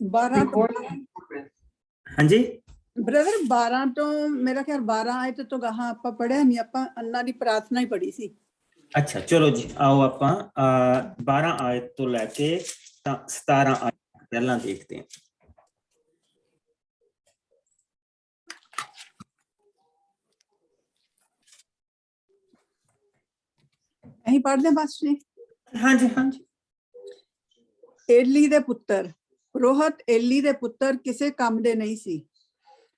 12 हाँ जी ब्रदर 12 तो मेरा ख्याल 12 आए तो कहा ਆਪਾਂ ਪੜਿਆ ਨਹੀਂ, ਆਪਾਂ ਅੰਨਾ ਦੀ ਪ੍ਰਾਰਥਨਾ ਹੀ ਪੜੀ ਸੀ। अच्छा चलो जी आओ ਆਪਾਂ 12 आयत तो लैके 17 आयत पहला देखते हैं। ਅਸੀਂ ਪੜਦੇ ਬਸ ਜੀ। हाँ जी हाँ जी। ਏਲੀ ਦੇ ਪੁੱਤਰ ਪੁਰੋਹਤ ਏਲੀ ਦੇ ਪੁੱਤਰ ਕਿਸੇ ਕੰਮ ਦੇ ਨਹੀਂ ਸੀ,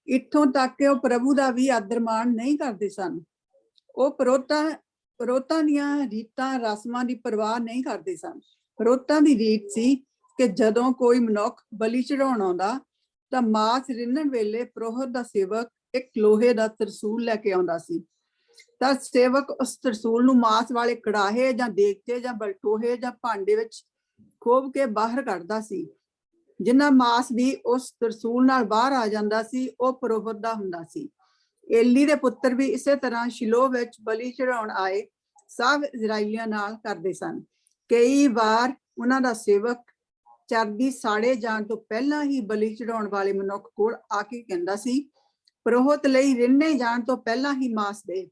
ਇੱਥੋਂ ਤੱਕ ਕਿ ਉਹ ਪ੍ਰਭੂ ਦਾ ਵੀ ਆਦਰ ਮਾਣ ਨਹੀਂ ਕਰਦੇ ਸਨ। ਉਹ ਪੁਰੋਤਾਂ ਦੀਆਂ ਰੀਤਾਂ ਰਸਮਾਂ ਦੀ ਪਰਵਾਹ ਨਹੀਂ ਕਰਦੇ ਸਨ। ਪੁਰੋਤਾਂ ਦੀ ਰੀਤ ਸੀ ਕਿ ਜਦੋਂ ਕੋਈ ਮਨੁੱਖ ਬਲੀ ਚੜਾਉਣ ਆਉਂਦਾ ਤਾਂ ਮਾਸ ਰਿੰਨਣ ਵੇਲੇ ਪੁਰੋਹਤ ਦਾ ਸੇਵਕ ਇੱਕ ਲੋਹੇ ਦਾ ਤਰਸੂਲ ਲੈ ਕੇ ਆਉਂਦਾ ਸੀ। ਤਾਂ ਸੇਵਕ ਉਸ ਤਰਸੂਲ ਨੂੰ ਮਾਸ ਵਾਲੇ ਕੜਾਹੇ ਜਾਂ ਦੇਗਚੇ ਜਾਂ ਬਲਟੋਹੇ ਜਾਂ ਭਾਂਡੇ ਵਿੱਚ ਖੋਬ ਕੇ ਬਾਹਰ ਕੱਢਦਾ ਸੀ। ਜਿੰਨਾ ਮਾਸ ਵੀ ਉਸ ਤਰਸੂਲ ਨਾਲ ਬਾਹਰ ਆ ਜਾਂਦਾ ਸੀ ਉਹ ਪੁਰੋਹਤ ਦਾ ਹੁੰਦਾ ਸੀ। ਏਲੀ ਦੇ ਪੁੱਤਰ ਵੀ ਇਸੇ ਤਰ੍ਹਾਂ ਸ਼ਿਲੋਹ ਵਿੱਚ ਬਲੀ ਚੜਾਉਣ ਆਏ ਸਭ ਇਜ਼ਰਾਈਲੀਆਂ ਨਾਲ ਕਰਦੇ ਸਨ। ਕਈ ਵਾਰ ਉਹਨਾਂ ਦਾ ਸੇਵਕ ਚਰਬੀ ਸਾੜੇ ਜਾਣ ਤੋਂ ਪਹਿਲਾਂ ਹੀ ਬਲੀ ਚੜਾਉਣ ਵਾਲੇ ਮਨੁੱਖ ਕੋਲ ਆ ਕੇ ਕਹਿੰਦਾ ਸੀ, ਪੁਰੋਹਤ ਲਈ ਰਿੰਨੇ ਜਾਣ ਤੋਂ ਪਹਿਲਾਂ ਹੀ ਮਾਸ ਦੇ,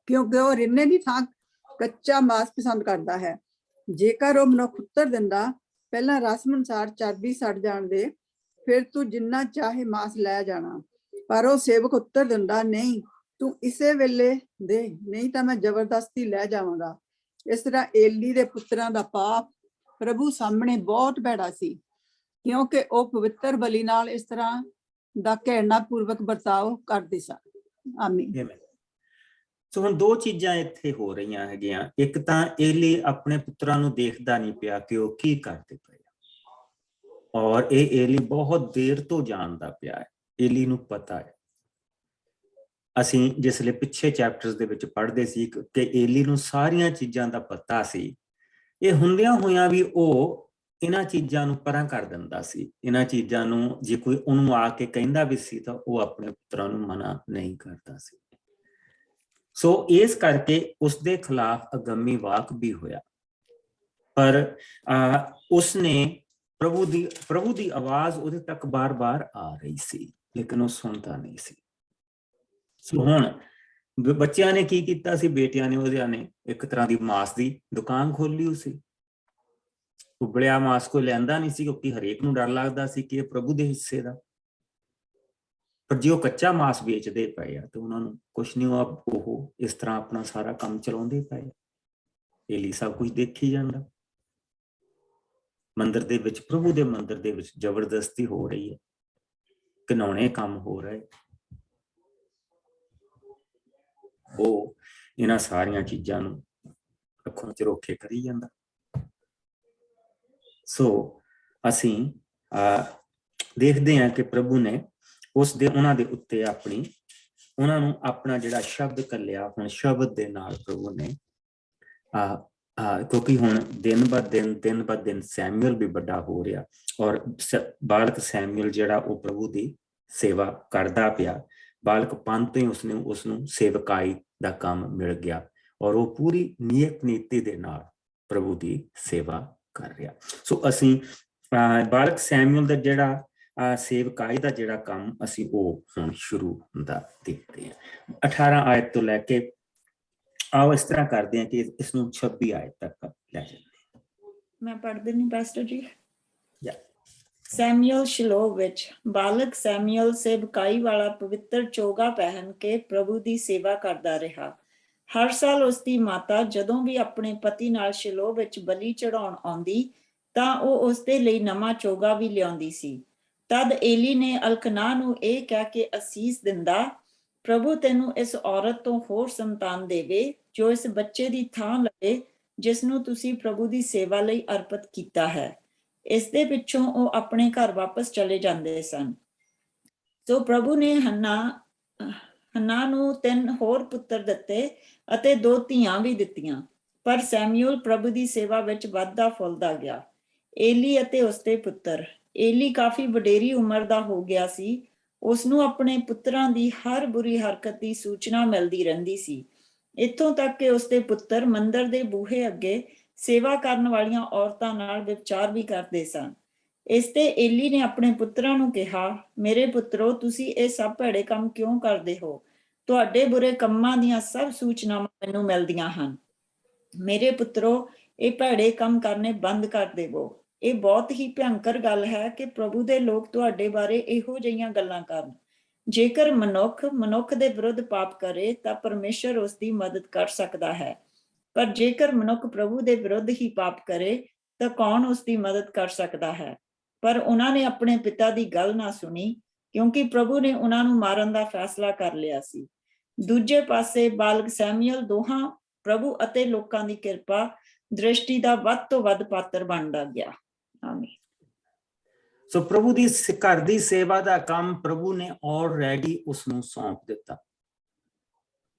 ਕਿਉਂਕਿ ਉਹ ਰਿੰਨੇ ਦੀ ਥਾਂ ਕੱਚਾ ਮਾਸ ਪਸੰਦ ਕਰਦਾ ਹੈ। ਜੇਕਰ ਉਹ ਮਨੁੱਖ ਉੱਤਰ ਦਿੰਦਾ, ਪਹਿਲਾਂ ਰਸਮ ਅਨੁਸਾਰ ਚਰਬੀ ਸੜ ਜਾਣ ਦੇ, ਫਿਰ ਤੂੰ ਜਿੰਨਾ ਚਾਹੇ ਮਾਸ ਲੈ ਜਾਣਾ। ਪਰ ਉਹ ਸੇਵਕ ਉੱਤਰ ਦਿੰਦਾ, ਨਹੀਂ ਤੂੰ ਇਸੇ ਵੇਲੇ ਦੇ, ਨਹੀਂ ਤਾਂ ਮੈਂ ਜ਼ਬਰਦਸਤੀ ਲੈ ਜਾਵਾਂਗਾ। ਇਸ ਤਰ੍ਹਾਂ ਏਲੀ ਦੇ ਪੁੱਤਰਾਂ ਦਾ ਪਾਪ ਪ੍ਰਭੂ ਸਾਹਮਣੇ ਬਹੁਤ ਭੈੜਾ ਸੀ, ਕਿਉਂਕਿ ਉਹ ਪਵਿੱਤਰ ਬਲੀ ਨਾਲ ਇਸ ਤਰ੍ਹਾਂ ਦਾ ਘਿਰਣਾ ਪੂਰਵਕ ਵਰਤਾਓ ਕਰਦੇ ਸਨ। ਆਮੀਨ। ਸੋ ਹੁਣ ਦੋ ਚੀਜ਼ਾਂ ਇੱਥੇ ਹੋ ਰਹੀਆਂ ਹੈਗੀਆਂ। ਇੱਕ ਤਾਂ ਏਲੀ ਆਪਣੇ ਪੁੱਤਰਾਂ ਨੂੰ ਦੇਖਦਾ ਨਹੀਂ ਪਿਆ ਕਿ ਉਹ ਕੀ ਕਰਦੇ ਪਏ, ਔਰ ਇਹ ਏਲੀ ਬਹੁਤ ਦੇਰ ਤੋਂ ਜਾਣਦਾ ਪਿਆ ਹੈ। ਏਲੀ ਨੂੰ ਪਤਾ ਹੈ। ਅਸੀਂ ਜਿਸਲੇ ਪਿੱਛੇ ਚੈਪਟਰਸ ਦੇ ਵਿੱਚ ਪੜ੍ਹਦੇ ਸੀ ਕਿ ਏਲੀ ਨੂੰ ਸਾਰੀਆਂ ਚੀਜ਼ਾਂ ਦਾ ਪਤਾ ਸੀ। ਇਹ ਹੁੰਦਿਆਂ ਹੋਇਆਂ ਵੀ ਉਹ ਇਹਨਾਂ ਚੀਜ਼ਾਂ ਨੂੰ ਪਰਾਂ ਕਰ ਦਿੰਦਾ ਸੀ। ਇਹਨਾਂ ਚੀਜ਼ਾਂ ਨੂੰ ਜੇ ਕੋਈ ਉਹਨੂੰ ਆ ਕੇ ਕਹਿੰਦਾ ਵੀ ਸੀ ਤਾਂ ਉਹ ਆਪਣੇ ਪੁੱਤਰਾਂ ਨੂੰ ਮਨਾ ਨਹੀਂ ਕਰਦਾ ਸੀ। ਸੋ ਇਸ ਕਰਕੇ ਉਸਦੇ ਖਿਲਾਫ ਅਗੰਮੀ ਵਾਕ ਵੀ ਹੋਇਆ, ਪਰ ਉਸਨੇ ਪ੍ਰਭੂ ਦੀ ਆਵਾਜ਼ ਉਹਦੇ ਤੱਕ ਬਾਰ-ਬਾਰ ਆ ਰਹੀ ਸੀ, ਲੇਕਿਨ ਉਹ ਸੁਣਦਾ ਨਹੀਂ ਸੀ। ਸੋ ਹੁਣ ਬੱਚਿਆਂ ਨੇ ਕੀ ਕੀਤਾ ਸੀ, ਬੇਟਿਆਂ ਨੇ ਉਹਦਿਆਂ ਨੇ ਇੱਕ ਤਰ੍ਹਾਂ ਦੀ ਮਾਸ ਦੀ ਦੁਕਾਨ ਖੋਲੀ ਸੀ। ਉਬਲਿਆ ਮਾਸ ਕੋਈ ਲੈਂਦਾ ਨਹੀਂ ਸੀ, ਕਿਉਂਕਿ ਹਰੇਕ ਨੂੰ ਡਰ ਲੱਗਦਾ ਸੀ ਕਿ ਇਹ ਪ੍ਰਭੂ ਦੇ ਹਿੱਸੇ ਦਾ। ਪਰ ਜੇ ਉਹ ਕੱਚਾ ਮਾਸ ਵੇਚਦੇ ਪਏ ਆ ਤੇ ਉਹਨਾਂ ਨੂੰ ਕੁਛ ਨਹੀਂ, ਉਹ ਇਸ ਤਰ੍ਹਾਂ ਆਪਣਾ ਸਾਰਾ ਕੰਮ ਚਲਾਉਂਦੇ ਪਏ। ਏਲੀ ਸਭ ਕੁਝ ਦੇਖੀ ਜਾਂਦਾ। ਮੰਦਿਰ ਦੇ ਵਿੱਚ, ਪ੍ਰਭੂ ਦੇ ਮੰਦਿਰ ਦੇ ਵਿੱਚ ਜ਼ਬਰਦਸਤੀ ਹੋ ਰਹੀ ਹੈ, ਘਿਨਾਉਣੇ ਕੰਮ ਹੋ ਰਹੇ। ਉਹ ਇਹਨਾਂ ਸਾਰੀਆਂ ਚੀਜ਼ਾਂ ਨੂੰ ਅੱਖੋਂ ਝਰੋਖੇ ਕਰੀ ਜਾਂਦਾ। ਸੋ ਅਸੀਂ ਦੇਖਦੇ ਹਾਂ ਕਿ ਪ੍ਰਭੂ ਨੇ ਉਹਨਾਂ ਦੇ ਉੱਤੇ ਉਹਨਾਂ ਨੂੰ ਆਪਣਾ ਜਿਹੜਾ ਸ਼ਬਦ ਘੱਲਿਆ, ਹੁਣ ਸ਼ਬਦ ਦੇ ਨਾਲ ਪ੍ਰਭੂ ਨੇ ਕਿਉਂਕਿ ਹੁਣ ਦਿਨ ਬ ਦਿਨ ਸੈਮੂਅਲ ਵੀ ਵੱਡਾ ਹੋ ਰਿਹਾ, ਔਰ ਬਾਲਕ ਸੈਮੂਅਲ ਜਿਹੜਾ ਉਹ ਪ੍ਰਭੂ ਦੀ ਸੇਵਾ ਕਰਦਾ ਪਿਆ। ਬਾਲਕਪਨ ਤੋਂ ਹੀ ਉਸਨੂੰ ਸੇਵਕਾਈ ਦਾ ਕੰਮ ਮਿਲ ਗਿਆ, ਔਰ ਉਹ ਪੂਰੀ ਨੀਅਤ ਨੀਤੀ ਦੇ ਨਾਲ ਪ੍ਰਭੂ ਦੀ ਸੇਵਾ ਕਰ ਰਿਹਾ। ਸੋ ਅਸੀਂ ਬਾਲਕ ਸੈਮੂਅਲ ਦਾ ਜਿਹੜਾ ਸੇਵਕਾਈ ਦਾ ਜਿਹੜਾ ਕੰਮ ਅਸੀਂ ਉਹ ਹੁਣ ਸ਼ੁਰੂ ਹੁੰਦਾ ਦੇਖਦੇ ਹਾਂ। 18 ਆਇਤ ਤੋਂ ਲੈ ਕੇ ਆਓ ਇਸ ਤਰ੍ਹਾਂ ਕਰਦੇ ਹਾਂ ਕਿ ਇਸ ਨੂੰ 26 ਆਇਤ ਤੱਕ ਲੈ ਜਾਂਦੇ। ਮੈਂ ਪੜ੍ਹ ਦਿੰਦੀ ਪਾਸਟਰ ਜੀ। ਸੈਮੂਅਲ ਸ਼ਿਲੋਹ ਵਿੱਚ ਬਾਲਕ ਸੈਮੂਅਲ ਸੇਵਕਾਈ ਵਾਲਾ ਪਵਿੱਤਰ ਚੋਗਾ ਪਹਿਨ ਕੇ ਪ੍ਰਭੂ ਦੀ ਸੇਵਾ ਕਰਦਾ ਰਿਹਾ। ਹਰ ਸਾਲ ਉਸਦੀ ਮਾਤਾ ਜਦੋਂ ਵੀ ਆਪਣੇ ਪਤੀ ਨਾਲ ਸ਼ਿਲੋਹ ਵਿੱਚ ਬਲੀ ਚੜਾਉਣ ਆਉਂਦੀ ਤਾਂ ਉਹ ਉਸਦੇ ਲਈ ਨਵਾਂ ਚੋਗਾ ਵੀ ਲਿਆਉਂਦੀ ਸੀ। ਤਦ ਏਲੀ ਨੇ ਅਲਕਨਾਹ ਨੂੰ ਇਹ ਕਹਿ ਕੇ ਅਸੀਸ ਦਿੰਦਾ, ਪ੍ਰਭੂ ਤੈਨੂੰ ਇਸ ਔਰਤ ਤੋਂ ਹੋਰ ਸੰਤਾਨ ਦੇਵੇ ਜੋ ਇਸ ਬੱਚੇ ਦੀ ਥਾਂ ਲਵੇ ਜਿਸ ਨੂੰ ਤੁਸੀਂ ਪ੍ਰਭੂ ਦੀ ਸੇਵਾ ਲਈ ਅਰਪਿਤ ਕੀਤਾ ਹੈ। ਇਸ ਦੇ ਪਿੱਛੋਂ ਉਹ ਆਪਣੇ ਘਰ ਵਾਪਸ ਚਲੇ ਜਾਂਦੇ ਸਨ। ਸੋ ਪ੍ਰਭੂ ਨੇ ਹੰਨਾ ਨੂੰ 3 ਹੋਰ ਪੁੱਤਰ ਦਿੱਤੇ ਅਤੇ 2 ਧੀਆਂ ਵੀ ਦਿੱਤੀਆਂ। ਪਰ ਸੈਮੂਅਲ ਪ੍ਰਭੂ ਦੀ ਸੇਵਾ ਵਿੱਚ ਵੱਧਦਾ ਫੁੱਲਦਾ ਗਿਆ। ਏਲੀ ਅਤੇ ਉਸਦੇ ਪੁੱਤਰ। ਏਲੀ ਕਾਫੀ ਵਡੇਰੀ ਉਮਰ ਦਾ ਹੋ ਗਿਆ ਸੀ। ਉਸਨੂੰ ਆਪਣੇ ਪੁੱਤਰਾਂ ਦੀ ਹਰ ਬੁਰੀ ਹਰਕਤ ਦੀ ਸੂਚਨਾ ਮਿਲਦੀ ਰਹਿੰਦੀ ਸੀ, ਇੱਥੋਂ ਤੱਕ ਕਿ ਉਸਦੇ ਪੁੱਤਰ ਮੰਦਿਰ ਦੇ ਬੂਹੇ ਅੱਗੇ ਸੇਵਾ ਕਰਨ ਵਾਲੀਆਂ ਔਰਤਾਂ ਨਾਲ ਵਿਵਚਾਰ ਵੀ ਕਰਦੇ ਸਨ। ਇਸ ਤੇ ਏਲੀ ਨੇ ਆਪਣੇ ਪੁੱਤਰਾਂ ਨੂੰ ਕਿਹਾ, ਮੇਰੇ ਪੁੱਤਰੋ, ਤੁਸੀਂ ਇਹ ਸਭ ਭੈੜੇ ਕੰਮ ਕਿਉਂ ਕਰਦੇ ਹੋ? ਤੁਹਾਡੇ ਬੁਰੇ ਕੰਮਾਂ ਦੀਆਂ ਸਭ ਸੂਚਨਾਵਾਂ ਮੈਨੂੰ ਮਿਲਦੀਆਂ ਹਨ। ਮੇਰੇ ਪੁੱਤਰੋ, ਇਹ ਭੈੜੇ ਕੰਮ ਕਰਨੇ ਬੰਦ ਕਰ ਦੇਵੋ। ਇਹ ਬਹੁਤ ਹੀ ਭਿਅੰਕਰ ਗੱਲ ਹੈ ਕਿ ਪ੍ਰਭੂ ਦੇ ਲੋਕ ਤੁਹਾਡੇ ਬਾਰੇ ਇਹੋ ਜਿਹੀਆਂ ਗੱਲਾਂ ਕਰਨ। ਜੇਕਰ ਮਨੁੱਖ ਦੇ ਵਿਰੁੱਧ ਪਾਪ ਕਰੇ ਤਾਂ ਪਰਮੇਸ਼ਰ ਉਸ ਦੀ ਮਦਦ ਕਰ ਸਕਦਾ ਹੈ, ਪਰ ਜੇਕਰ ਮਨੁੱਖ ਪ੍ਰਭੂ ਦੇ ਵਿਰੁੱਧ ਹੀ ਪਾਪ ਕਰੇ ਤਾਂ ਕੌਣ ਉਸ ਦੀ ਮਦਦ ਕਰ ਸਕਦਾ ਹੈ? ਪਰ ਉਹਨਾਂ ਨੇ ਆਪਣੇ ਪਿਤਾ ਦੀ ਗੱਲ ਨਾ ਸੁਣੀ, ਕਿਉਂਕਿ ਪ੍ਰਭੂ ਨੇ ਉਹਨਾਂ ਨੂੰ ਮਾਰਨ ਦਾ ਫੈਸਲਾ ਕਰ ਲਿਆ ਸੀ। ਦੂਜੇ ਪਾਸੇ ਬਾਲਕ ਸੈਮੂਅਲ ਦੋਹਾਂ ਪ੍ਰਭੂ ਅਤੇ ਲੋਕਾਂ ਦੀ ਕਿਰਪਾ ਦ੍ਰਿਸ਼ਟੀ ਦਾ ਵੱਧ ਤੋਂ ਵੱਧ ਪਾਤਰ ਬਣਦਾ ਗਿਆ। ਆਮੀਨ। ਸੋ ਪ੍ਰਭੂ ਦੀ ਘਰ ਦੀ ਸੇਵਾ ਦਾ ਕੰਮ ਪ੍ਰਭੂ ਨੇ ਆਲਰੇਡੀ ਉਸ ਨੂੰ ਸੌਂਪ ਦਿੱਤਾ।